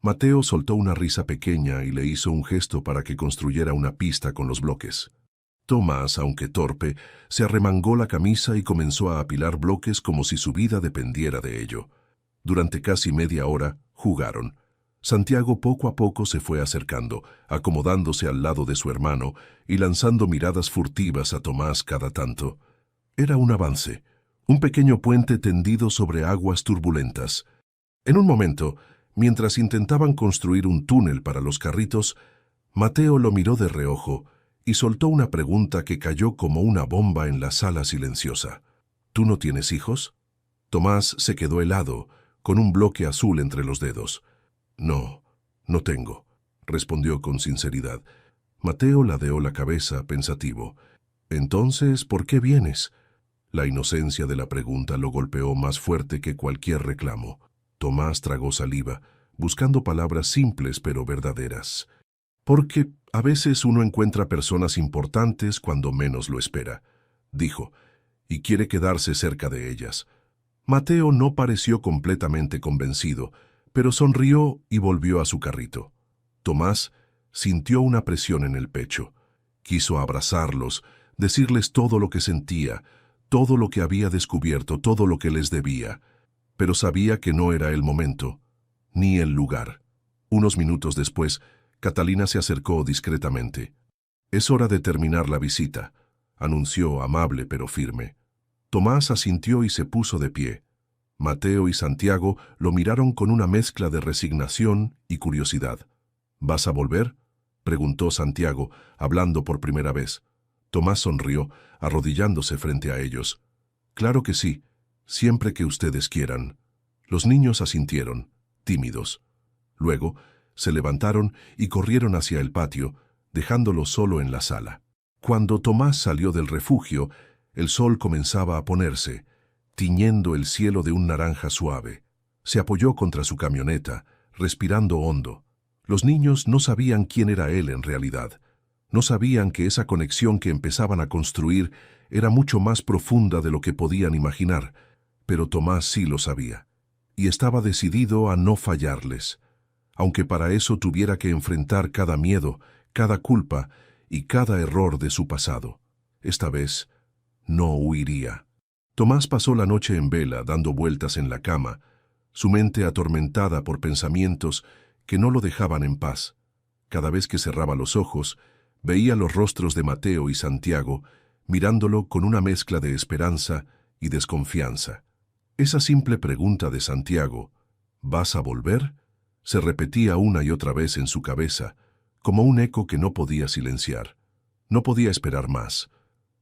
Mateo soltó una risa pequeña y le hizo un gesto para que construyera una pista con los bloques. Tomás, aunque torpe, se arremangó la camisa y comenzó a apilar bloques como si su vida dependiera de ello. Durante casi media hora, jugaron. Santiago poco a poco se fue acercando, acomodándose al lado de su hermano y lanzando miradas furtivas a Tomás cada tanto. Era un avance, un pequeño puente tendido sobre aguas turbulentas. En un momento, mientras intentaban construir un túnel para los carritos, Mateo lo miró de reojo y soltó una pregunta que cayó como una bomba en la sala silenciosa. «¿Tú no tienes hijos?». Tomás se quedó helado, con un bloque azul entre los dedos. «No, no tengo», respondió con sinceridad. Mateo ladeó la cabeza, pensativo. «Entonces, ¿por qué vienes?». La inocencia de la pregunta lo golpeó más fuerte que cualquier reclamo. Tomás tragó saliva, buscando palabras simples pero verdaderas. «Porque a veces uno encuentra personas importantes cuando menos lo espera», dijo, «y quiere quedarse cerca de ellas». Mateo no pareció completamente convencido, pero sonrió y volvió a su carrito. Tomás sintió una presión en el pecho. Quiso abrazarlos, decirles todo lo que sentía, todo lo que había descubierto, todo lo que les debía, pero sabía que no era el momento, ni el lugar. Unos minutos después, Catalina se acercó discretamente. «Es hora de terminar la visita», anunció amable pero firme. Tomás asintió y se puso de pie. Mateo y Santiago lo miraron con una mezcla de resignación y curiosidad. «¿Vas a volver?», preguntó Santiago, hablando por primera vez. Tomás sonrió, arrodillándose frente a ellos. «Claro que sí, siempre que ustedes quieran». Los niños asintieron, tímidos. Luego, se levantaron y corrieron hacia el patio, dejándolo solo en la sala. Cuando Tomás salió del refugio, el sol comenzaba a ponerse, tiñendo el cielo de un naranja suave. Se apoyó contra su camioneta, respirando hondo. Los niños no sabían quién era él en realidad. No sabían que esa conexión que empezaban a construir era mucho más profunda de lo que podían imaginar, pero Tomás sí lo sabía, y estaba decidido a no fallarles, aunque para eso tuviera que enfrentar cada miedo, cada culpa y cada error de su pasado. Esta vez, no huiría. Tomás pasó la noche en vela, dando vueltas en la cama, su mente atormentada por pensamientos que no lo dejaban en paz. Cada vez que cerraba los ojos, veía los rostros de Mateo y Santiago, mirándolo con una mezcla de esperanza y desconfianza. Esa simple pregunta de Santiago, «¿Vas a volver?», se repetía una y otra vez en su cabeza, como un eco que no podía silenciar. No podía esperar más.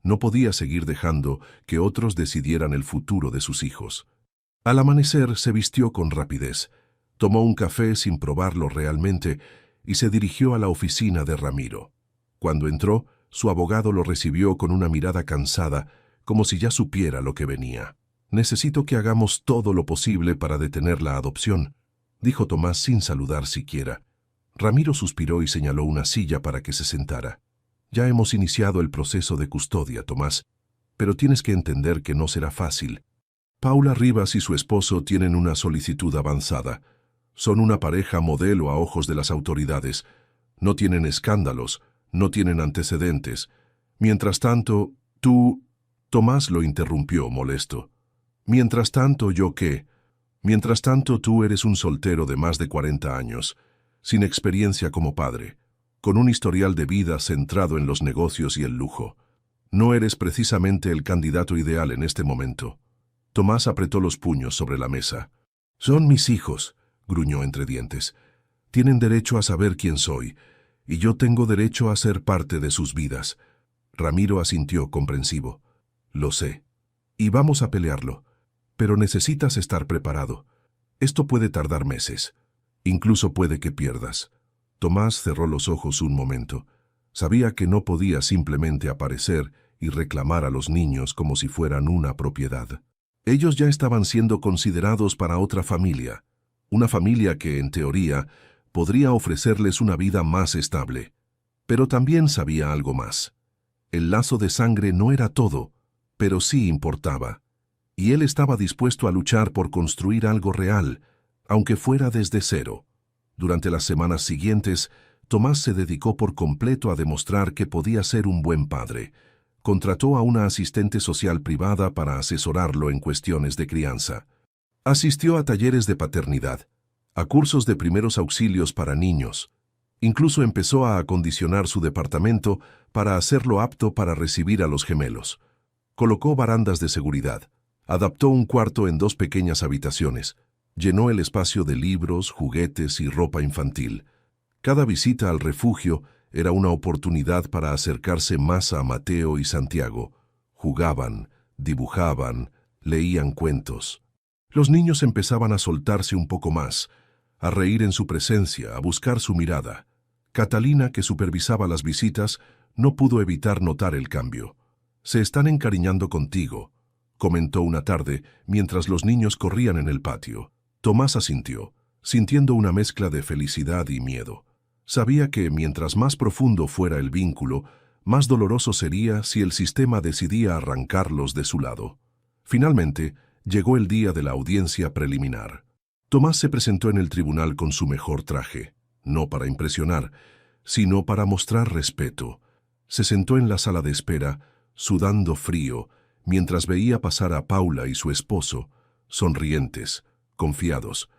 No podía seguir dejando que otros decidieran el futuro de sus hijos. Al amanecer se vistió con rapidez, tomó un café sin probarlo realmente y se dirigió a la oficina de Ramiro. Cuando entró, su abogado lo recibió con una mirada cansada, como si ya supiera lo que venía. «Necesito que hagamos todo lo posible para detener la adopción», dijo Tomás sin saludar siquiera. Ramiro suspiró y señaló una silla para que se sentara. «Ya hemos iniciado el proceso de custodia, Tomás, pero tienes que entender que no será fácil. Paula Rivas y su esposo tienen una solicitud avanzada. Son una pareja modelo a ojos de las autoridades. No tienen escándalos, no tienen antecedentes. Mientras tanto, tú...». Tomás lo interrumpió, molesto. «Mientras tanto, ¿yo qué? Mientras tanto, tú eres un soltero de más de 40 años, sin experiencia como padre, con un historial de vida centrado en los negocios y el lujo. No eres precisamente el candidato ideal en este momento». Tomás apretó los puños sobre la mesa. «Son mis hijos», gruñó entre dientes. «Tienen derecho a saber quién soy, y yo tengo derecho a ser parte de sus vidas». Ramiro asintió comprensivo. «Lo sé. Y vamos a pelearlo. Pero necesitas estar preparado. Esto puede tardar meses. Incluso puede que pierdas». Tomás cerró los ojos un momento. Sabía que no podía simplemente aparecer y reclamar a los niños como si fueran una propiedad. Ellos ya estaban siendo considerados para otra familia. una familia que, en teoría, podría ofrecerles una vida más estable. Pero también sabía algo más. El lazo de sangre no era todo, pero sí importaba. Y él estaba dispuesto a luchar por construir algo real, aunque fuera desde cero. Durante las semanas siguientes, Tomás se dedicó por completo a demostrar que podía ser un buen padre. Contrató a una asistente social privada para asesorarlo en cuestiones de crianza. Asistió a talleres de paternidad, a cursos de primeros auxilios para niños. Incluso empezó a acondicionar su departamento para hacerlo apto para recibir a los gemelos. Colocó barandas de seguridad, adaptó un cuarto en 2 pequeñas habitaciones, llenó el espacio de libros, juguetes y ropa infantil. Cada visita al refugio era una oportunidad para acercarse más a Mateo y Santiago. Jugaban, dibujaban, leían cuentos. Los niños empezaban a soltarse un poco más, a reír en su presencia, a buscar su mirada. Catalina, que supervisaba las visitas, no pudo evitar notar el cambio. «Se están encariñando contigo», comentó una tarde mientras los niños corrían en el patio. Tomás asintió, sintiendo una mezcla de felicidad y miedo. Sabía que, mientras más profundo fuera el vínculo, más doloroso sería si el sistema decidía arrancarlos de su lado. Finalmente, llegó el día de la audiencia preliminar. Tomás se presentó en el tribunal con su mejor traje, no para impresionar, sino para mostrar respeto. Se sentó en la sala de espera, sudando frío, mientras veía pasar a Paula y su esposo, sonrientes, confiados.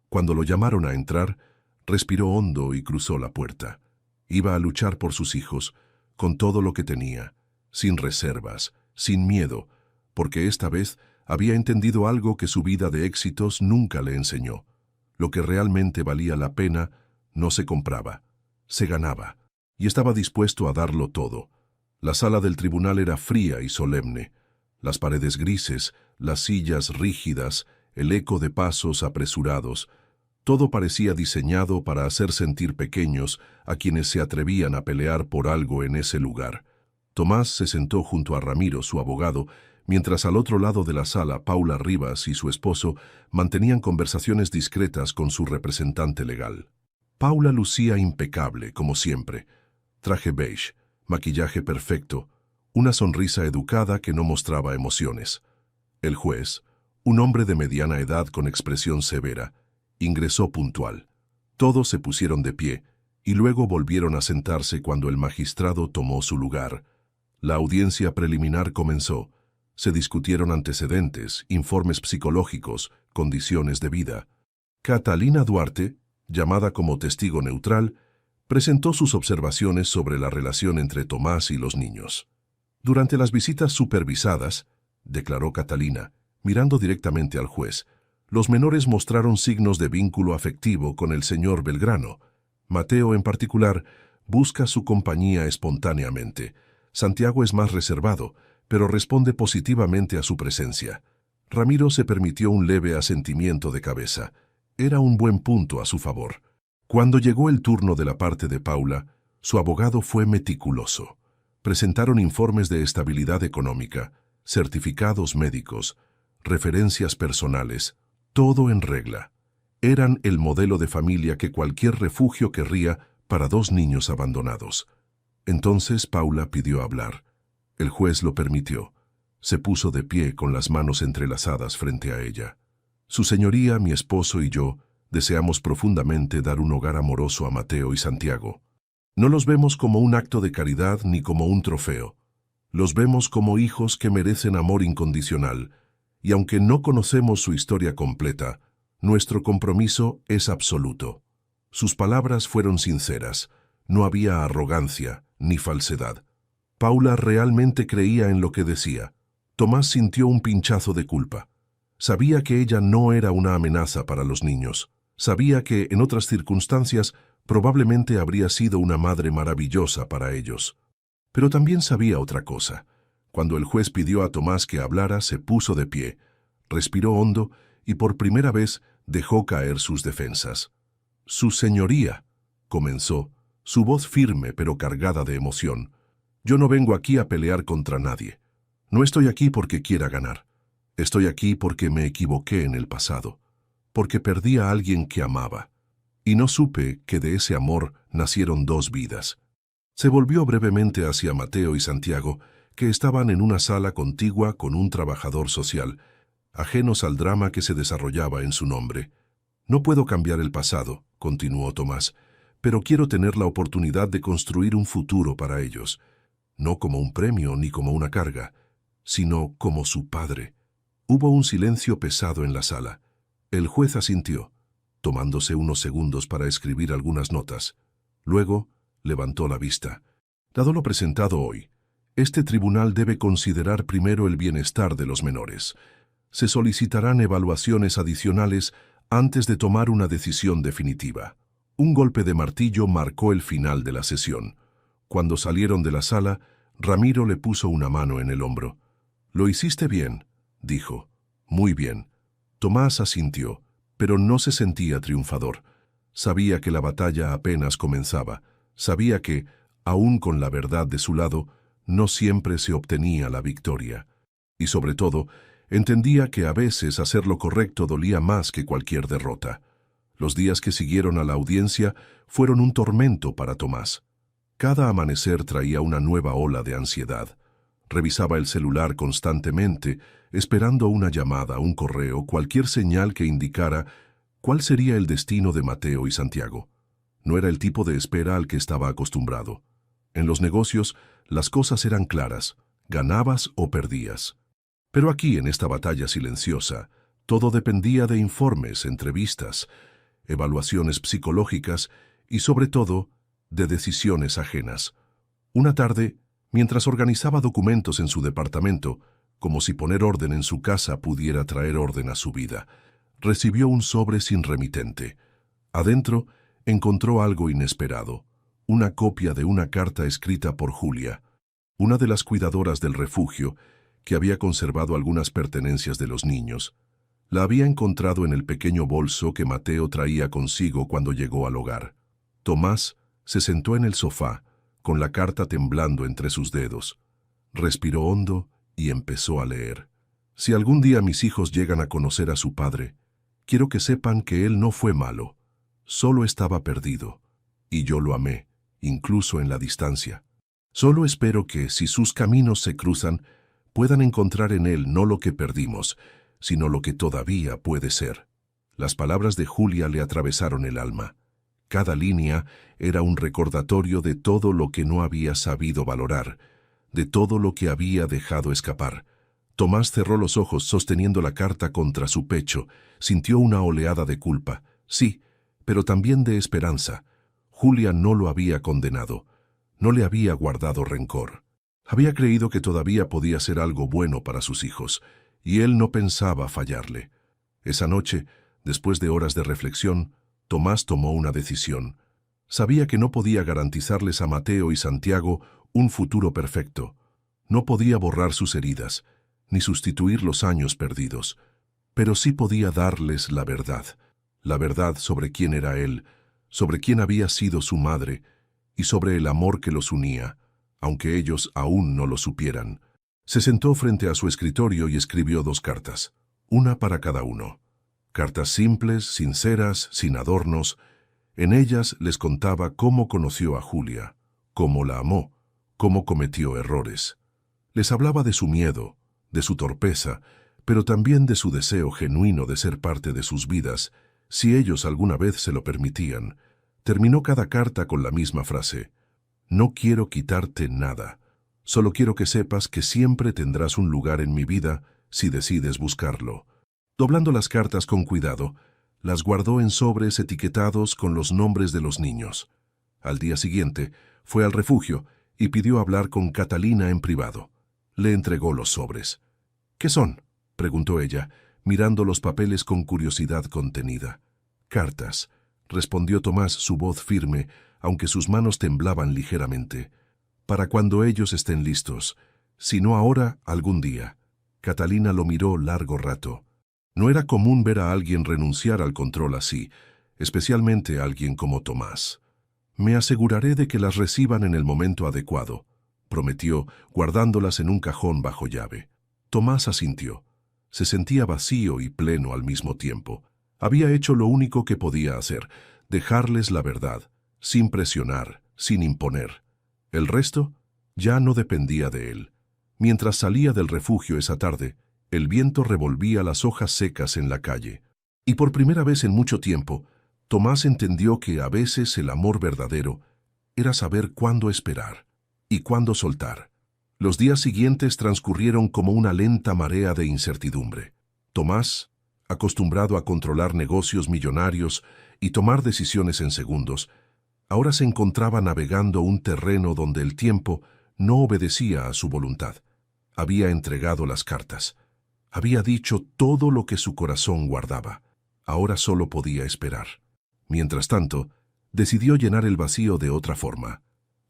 Cuando lo llamaron a entrar, respiró hondo y cruzó la puerta. Iba a luchar por sus hijos, con todo lo que tenía, sin reservas, sin miedo, porque esta vez había entendido algo que su vida de éxitos nunca le enseñó. Lo que realmente valía la pena no se compraba, se ganaba, y estaba dispuesto a darlo todo. La sala del tribunal era fría y solemne. Las paredes grises, las sillas rígidas, el eco de pasos apresurados. Todo parecía diseñado para hacer sentir pequeños a quienes se atrevían a pelear por algo en ese lugar. Tomás se sentó junto a Ramiro, su abogado, mientras al otro lado de la sala Paula Rivas y su esposo mantenían conversaciones discretas con su representante legal. Paula lucía impecable, como siempre. Traje beige, maquillaje perfecto, una sonrisa educada que no mostraba emociones. El juez, un hombre de mediana edad con expresión severa, ingresó puntual. Todos se pusieron de pie y luego volvieron a sentarse cuando el magistrado tomó su lugar. La audiencia preliminar comenzó. Se discutieron antecedentes, informes psicológicos, condiciones de vida. Catalina Duarte, llamada como testigo neutral, presentó sus observaciones sobre la relación entre Tomás y los niños. Durante las visitas supervisadas, declaró Catalina, mirando directamente al juez, los menores mostraron signos de vínculo afectivo con el señor Belgrano. Mateo, en particular, busca su compañía espontáneamente. Santiago es más reservado, pero responde positivamente a su presencia. Ramiro se permitió un leve asentimiento de cabeza. Era un buen punto a su favor. Cuando llegó el turno de la parte de Paula, su abogado fue meticuloso. Presentaron informes de estabilidad económica, certificados médicos, referencias personales, todo en regla. Eran el modelo de familia que cualquier refugio querría para 2 niños abandonados. Entonces Paula pidió hablar. El juez lo permitió. Se puso de pie con las manos entrelazadas frente a ella. Su señoría, mi esposo y yo deseamos profundamente dar un hogar amoroso a Mateo y Santiago. No los vemos como un acto de caridad ni como un trofeo. Los vemos como hijos que merecen amor incondicional, y aunque no conocemos su historia completa, nuestro compromiso es absoluto. Sus palabras fueron sinceras, no había arrogancia ni falsedad. Paula realmente creía en lo que decía. Tomás sintió un pinchazo de culpa. Sabía que ella no era una amenaza para los niños. Sabía que, en otras circunstancias, probablemente habría sido una madre maravillosa para ellos. Pero también sabía otra cosa. Cuando el juez pidió a Tomás que hablara, se puso de pie, respiró hondo y por primera vez dejó caer sus defensas. «Su señoría», comenzó, su voz firme pero cargada de emoción. «Yo no vengo aquí a pelear contra nadie. No estoy aquí porque quiera ganar. Estoy aquí porque me equivoqué en el pasado. porque perdí a alguien que amaba. Y no supe que de ese amor nacieron 2 vidas. Se volvió brevemente hacia Mateo y Santiago, que estaban en una sala contigua con un trabajador social, ajenos al drama que se desarrollaba en su nombre. «No puedo cambiar el pasado», continuó Tomás, «pero quiero tener la oportunidad de construir un futuro para ellos, no como un premio ni como una carga, sino como su padre». Hubo un silencio pesado en la sala. El juez asintió, tomándose unos segundos para escribir algunas notas. Luego levantó la vista. «Dado lo presentado hoy, este tribunal debe considerar primero el bienestar de los menores. Se solicitarán evaluaciones adicionales antes de tomar una decisión definitiva». Un golpe de martillo marcó el final de la sesión. Cuando salieron de la sala, Ramiro le puso una mano en el hombro. «Lo hiciste bien», dijo. «Muy bien». Tomás asintió, pero no se sentía triunfador. Sabía que la batalla apenas comenzaba. Sabía que, aún con la verdad de su lado, no siempre se obtenía la victoria. Y sobre todo, entendía que a veces hacer lo correcto dolía más que cualquier derrota. Los días que siguieron a la audiencia fueron un tormento para Tomás. Cada amanecer traía una nueva ola de ansiedad. Revisaba el celular constantemente, esperando una llamada, un correo, cualquier señal que indicara cuál sería el destino de Mateo y Santiago. No era el tipo de espera al que estaba acostumbrado. En los negocios, las cosas eran claras, ganabas o perdías. Pero aquí, en esta batalla silenciosa, todo dependía de informes, entrevistas, evaluaciones psicológicas y, sobre todo, de decisiones ajenas. Una tarde, mientras organizaba documentos en su departamento, como si poner orden en su casa pudiera traer orden a su vida, recibió un sobre sin remitente. Adentro encontró algo inesperado, una copia de una carta escrita por Julia, una de las cuidadoras del refugio, que había conservado algunas pertenencias de los niños. La había encontrado en el pequeño bolso que Mateo traía consigo cuando llegó al hogar. Tomás se sentó en el sofá, con la carta temblando entre sus dedos. Respiró hondo y empezó a leer. «Si algún día mis hijos llegan a conocer a su padre, quiero que sepan que él no fue malo, solo estaba perdido, y yo lo amé, incluso en la distancia. Solo espero que, si sus caminos se cruzan, puedan encontrar en él no lo que perdimos, sino lo que todavía puede ser». Las palabras de Julia le atravesaron el alma. Cada línea era un recordatorio de todo lo que no había sabido valorar, de todo lo que había dejado escapar. Tomás cerró los ojos sosteniendo la carta contra su pecho. Sintió una oleada de culpa, sí, pero también de esperanza. Julia no lo había condenado, no le había guardado rencor. Había creído que todavía podía ser algo bueno para sus hijos, y él no pensaba fallarle. Esa noche, después de horas de reflexión, Tomás tomó una decisión. Sabía que no podía garantizarles a Mateo y Santiago un futuro perfecto. No podía borrar sus heridas, ni sustituir los años perdidos, pero sí podía darles la verdad sobre quién era él, sobre quién había sido su madre y sobre el amor que los unía, aunque ellos aún no lo supieran. Se sentó frente a su escritorio y escribió 2 cartas, una para cada uno. Cartas simples, sinceras, sin adornos. En ellas les contaba cómo conoció a Julia, cómo la amó, cómo cometió errores. Les hablaba de su miedo, de su torpeza, pero también de su deseo genuino de ser parte de sus vidas, si ellos alguna vez se lo permitían. Terminó cada carta con la misma frase: «No quiero quitarte nada, solo quiero que sepas que siempre tendrás un lugar en mi vida si decides buscarlo». Doblando las cartas con cuidado, las guardó en sobres etiquetados con los nombres de los niños. Al día siguiente, fue al refugio y pidió hablar con Catalina en privado. Le entregó los sobres. «¿Qué son?», preguntó ella, mirando los papeles con curiosidad contenida. «Cartas», respondió Tomás, su voz firme, aunque sus manos temblaban ligeramente. «Para cuando ellos estén listos. Si no ahora, algún día». Catalina lo miró largo rato. No era común ver a alguien renunciar al control así, especialmente a alguien como Tomás. «Me aseguraré de que las reciban en el momento adecuado», prometió, guardándolas en un cajón bajo llave. Tomás asintió. Se sentía vacío y pleno al mismo tiempo. Había hecho lo único que podía hacer, dejarles la verdad, sin presionar, sin imponer. El resto ya no dependía de él. Mientras salía del refugio esa tarde, el viento revolvía las hojas secas en la calle. Y por primera vez en mucho tiempo, Tomás entendió que a veces el amor verdadero era saber cuándo esperar y cuándo soltar. Los días siguientes transcurrieron como una lenta marea de incertidumbre. Tomás, acostumbrado a controlar negocios millonarios y tomar decisiones en segundos, ahora se encontraba navegando un terreno donde el tiempo no obedecía a su voluntad. Había entregado las cartas. Había dicho todo lo que su corazón guardaba. Ahora solo podía esperar. Mientras tanto, decidió llenar el vacío de otra forma.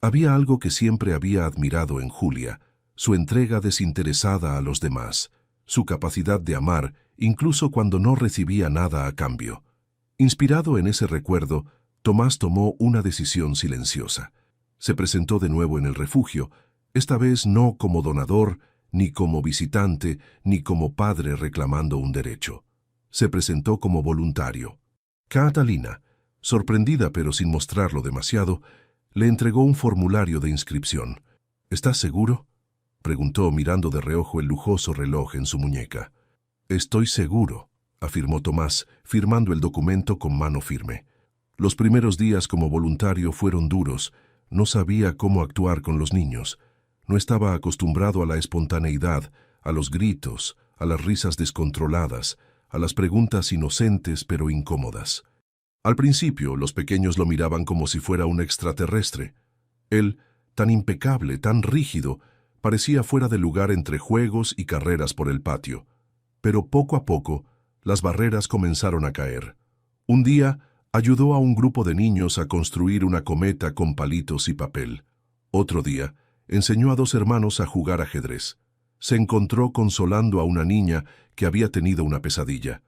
Había algo que siempre había admirado en Julia, su entrega desinteresada a los demás, su capacidad de amar incluso cuando no recibía nada a cambio. Inspirado en ese recuerdo, Tomás tomó una decisión silenciosa. Se presentó de nuevo en el refugio, esta vez no como donador, ni como visitante, ni como padre reclamando un derecho. Se presentó como voluntario. Catalina, sorprendida pero sin mostrarlo demasiado, le entregó un formulario de inscripción. ¿Estás seguro?, preguntó mirando de reojo el lujoso reloj en su muñeca. Estoy seguro, afirmó Tomás, firmando el documento con mano firme. Los primeros días como voluntario fueron duros. No sabía cómo actuar con los niños. No estaba acostumbrado a la espontaneidad, a los gritos, a las risas descontroladas, a las preguntas inocentes pero incómodas. Al principio, los pequeños lo miraban como si fuera un extraterrestre. Él, tan impecable, tan rígido, parecía fuera de lugar entre juegos y carreras por el patio. Pero poco a poco, las barreras comenzaron a caer. Un día, ayudó a un grupo de niños a construir una cometa con palitos y papel. Otro día, enseñó a 2 hermanos a jugar ajedrez. Se encontró consolando a una niña que había tenido una pesadilla.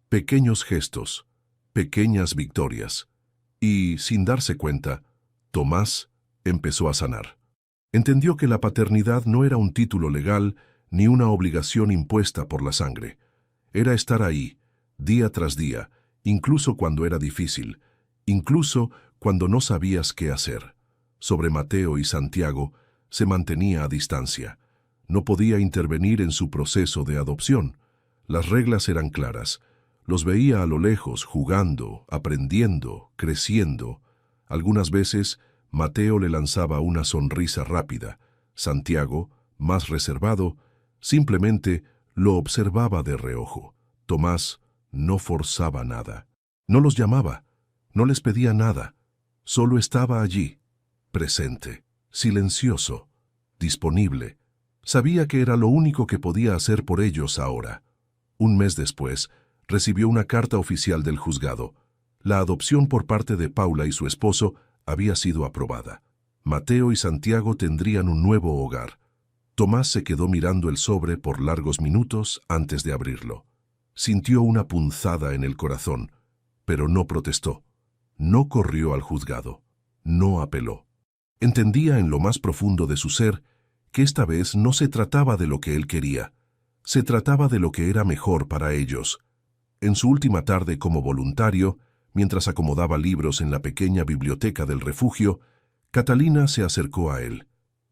Pequeños gestos, pequeñas victorias. Y, sin darse cuenta, Tomás empezó a sanar. Entendió que la paternidad no era un título legal ni una obligación impuesta por la sangre. Era estar ahí, día tras día, incluso cuando era difícil, incluso cuando no sabías qué hacer. Sobre Mateo y Santiago se mantenía a distancia. No podía intervenir en su proceso de adopción. Las reglas eran claras. Los veía a lo lejos, jugando, aprendiendo, creciendo. Algunas veces, Mateo le lanzaba una sonrisa rápida. Santiago, más reservado, simplemente lo observaba de reojo. Tomás no forzaba nada. No los llamaba, no les pedía nada. Solo estaba allí, presente, silencioso, disponible. Sabía que era lo único que podía hacer por ellos ahora. Un mes después, recibió una carta oficial del juzgado. La adopción por parte de Paula y su esposo había sido aprobada. Mateo y Santiago tendrían un nuevo hogar. Tomás se quedó mirando el sobre por largos minutos antes de abrirlo. Sintió una punzada en el corazón, pero no protestó. No corrió al juzgado. No apeló. Entendía en lo más profundo de su ser que esta vez no se trataba de lo que él quería. Se trataba de lo que era mejor para ellos. En su última tarde como voluntario, mientras acomodaba libros en la pequeña biblioteca del refugio, Catalina se acercó a él.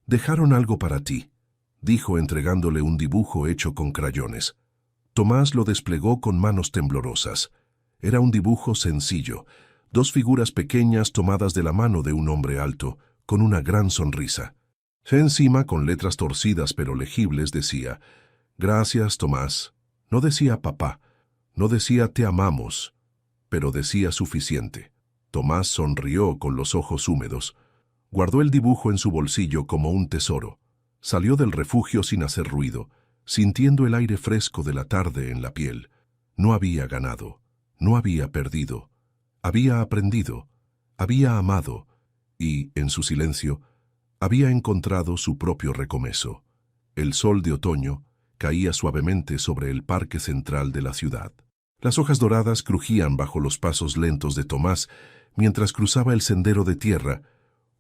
«Dejaron algo para ti», dijo entregándole un dibujo hecho con crayones. Tomás lo desplegó con manos temblorosas. Era un dibujo sencillo, 2 figuras pequeñas tomadas de la mano de un hombre alto, con una gran sonrisa. Encima, con letras torcidas pero legibles, decía: «Gracias, Tomás». No decía papá, no decía te amamos, pero decía suficiente. Tomás sonrió con los ojos húmedos. Guardó el dibujo en su bolsillo como un tesoro. Salió del refugio sin hacer ruido, sintiendo el aire fresco de la tarde en la piel. No había ganado, no había perdido. Había aprendido, había amado y, en su silencio, había encontrado su propio recomezo. El sol de otoño caía suavemente sobre el parque central de la ciudad. Las hojas doradas crujían bajo los pasos lentos de Tomás mientras cruzaba el sendero de tierra,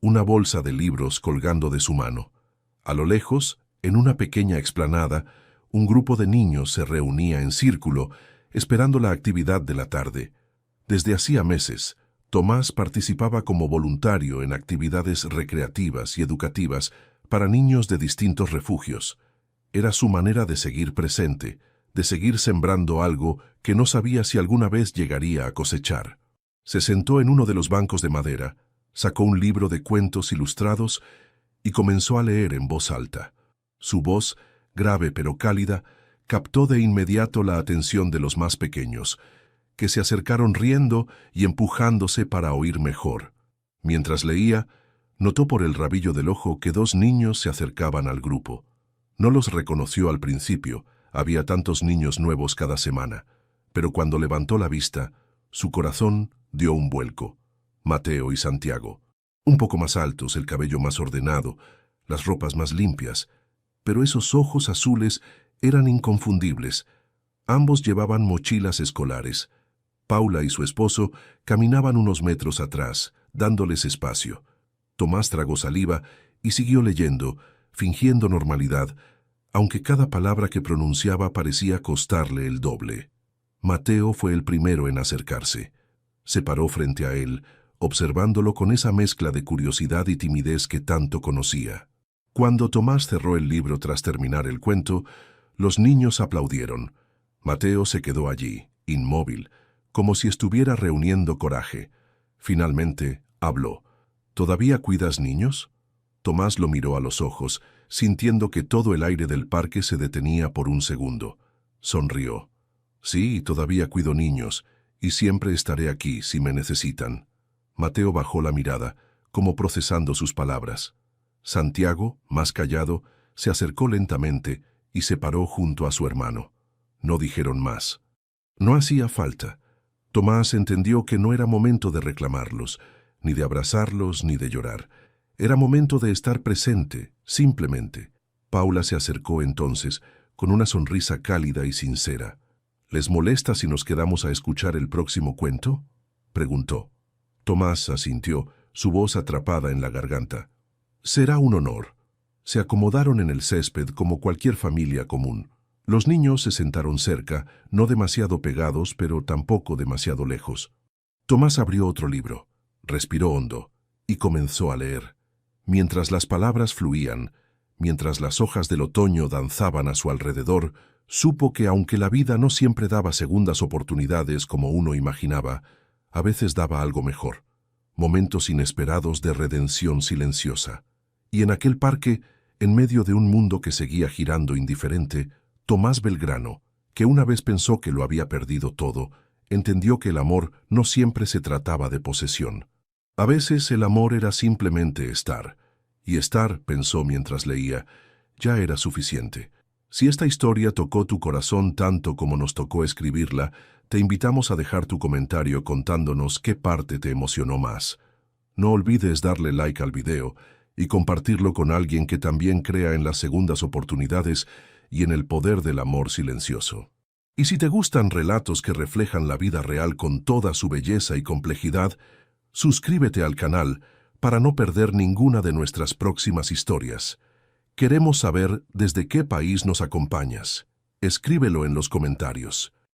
una bolsa de libros colgando de su mano. A lo lejos, en una pequeña explanada, un grupo de niños se reunía en círculo, esperando la actividad de la tarde. Desde hacía meses, Tomás participaba como voluntario en actividades recreativas y educativas para niños de distintos refugios. Era su manera de seguir presente, de seguir sembrando algo que no sabía si alguna vez llegaría a cosechar. Se sentó en uno de los bancos de madera, sacó un libro de cuentos ilustrados y comenzó a leer en voz alta. Su voz, grave pero cálida, captó de inmediato la atención de los más pequeños, que se acercaron riendo y empujándose para oír mejor. Mientras leía, notó por el rabillo del ojo que 2 niños se acercaban al grupo. No los reconoció al principio, había tantos niños nuevos cada semana, pero cuando levantó la vista, su corazón dio un vuelco. Mateo y Santiago, un poco más altos, el cabello más ordenado, las ropas más limpias, pero esos ojos azules eran inconfundibles. Ambos llevaban mochilas escolares. Paula y su esposo caminaban unos metros atrás, dándoles espacio. Tomás tragó saliva y siguió leyendo, fingiendo normalidad, aunque cada palabra que pronunciaba parecía costarle el doble. Mateo fue el primero en acercarse. Se paró frente a él, observándolo con esa mezcla de curiosidad y timidez que tanto conocía. Cuando Tomás cerró el libro tras terminar el cuento, los niños aplaudieron. Mateo se quedó allí, inmóvil, como si estuviera reuniendo coraje. Finalmente, habló. ¿Todavía cuidas niños? Tomás lo miró a los ojos, sintiendo que todo el aire del parque se detenía por un segundo. Sonrió. Sí, todavía cuido niños, y siempre estaré aquí si me necesitan. Mateo bajó la mirada, como procesando sus palabras. Santiago, más callado, se acercó lentamente y se paró junto a su hermano. No dijeron más. No hacía falta. Tomás entendió que no era momento de reclamarlos, ni de abrazarlos, ni de llorar. Era momento de estar presente, simplemente. Paula se acercó entonces, con una sonrisa cálida y sincera. ¿Les molesta si nos quedamos a escuchar el próximo cuento?, preguntó. Tomás asintió, su voz atrapada en la garganta. Será un honor. Se acomodaron en el césped como cualquier familia común. Los niños se sentaron cerca, no demasiado pegados, pero tampoco demasiado lejos. Tomás abrió otro libro, respiró hondo y comenzó a leer. Mientras las palabras fluían, mientras las hojas del otoño danzaban a su alrededor, supo que aunque la vida no siempre daba segundas oportunidades como uno imaginaba, a veces daba algo mejor, momentos inesperados de redención silenciosa. Y en aquel parque, en medio de un mundo que seguía girando indiferente, Tomás Belgrano, que una vez pensó que lo había perdido todo, entendió que el amor no siempre se trataba de posesión. A veces el amor era simplemente estar, y estar, pensó mientras leía, ya era suficiente. Si esta historia tocó tu corazón tanto como nos tocó escribirla, te invitamos a dejar tu comentario contándonos qué parte te emocionó más. No olvides darle like al video y compartirlo con alguien que también crea en las segundas oportunidades y en el poder del amor silencioso. Y si te gustan relatos que reflejan la vida real con toda su belleza y complejidad, suscríbete al canal para no perder ninguna de nuestras próximas historias. Queremos saber desde qué país nos acompañas. Escríbelo en los comentarios.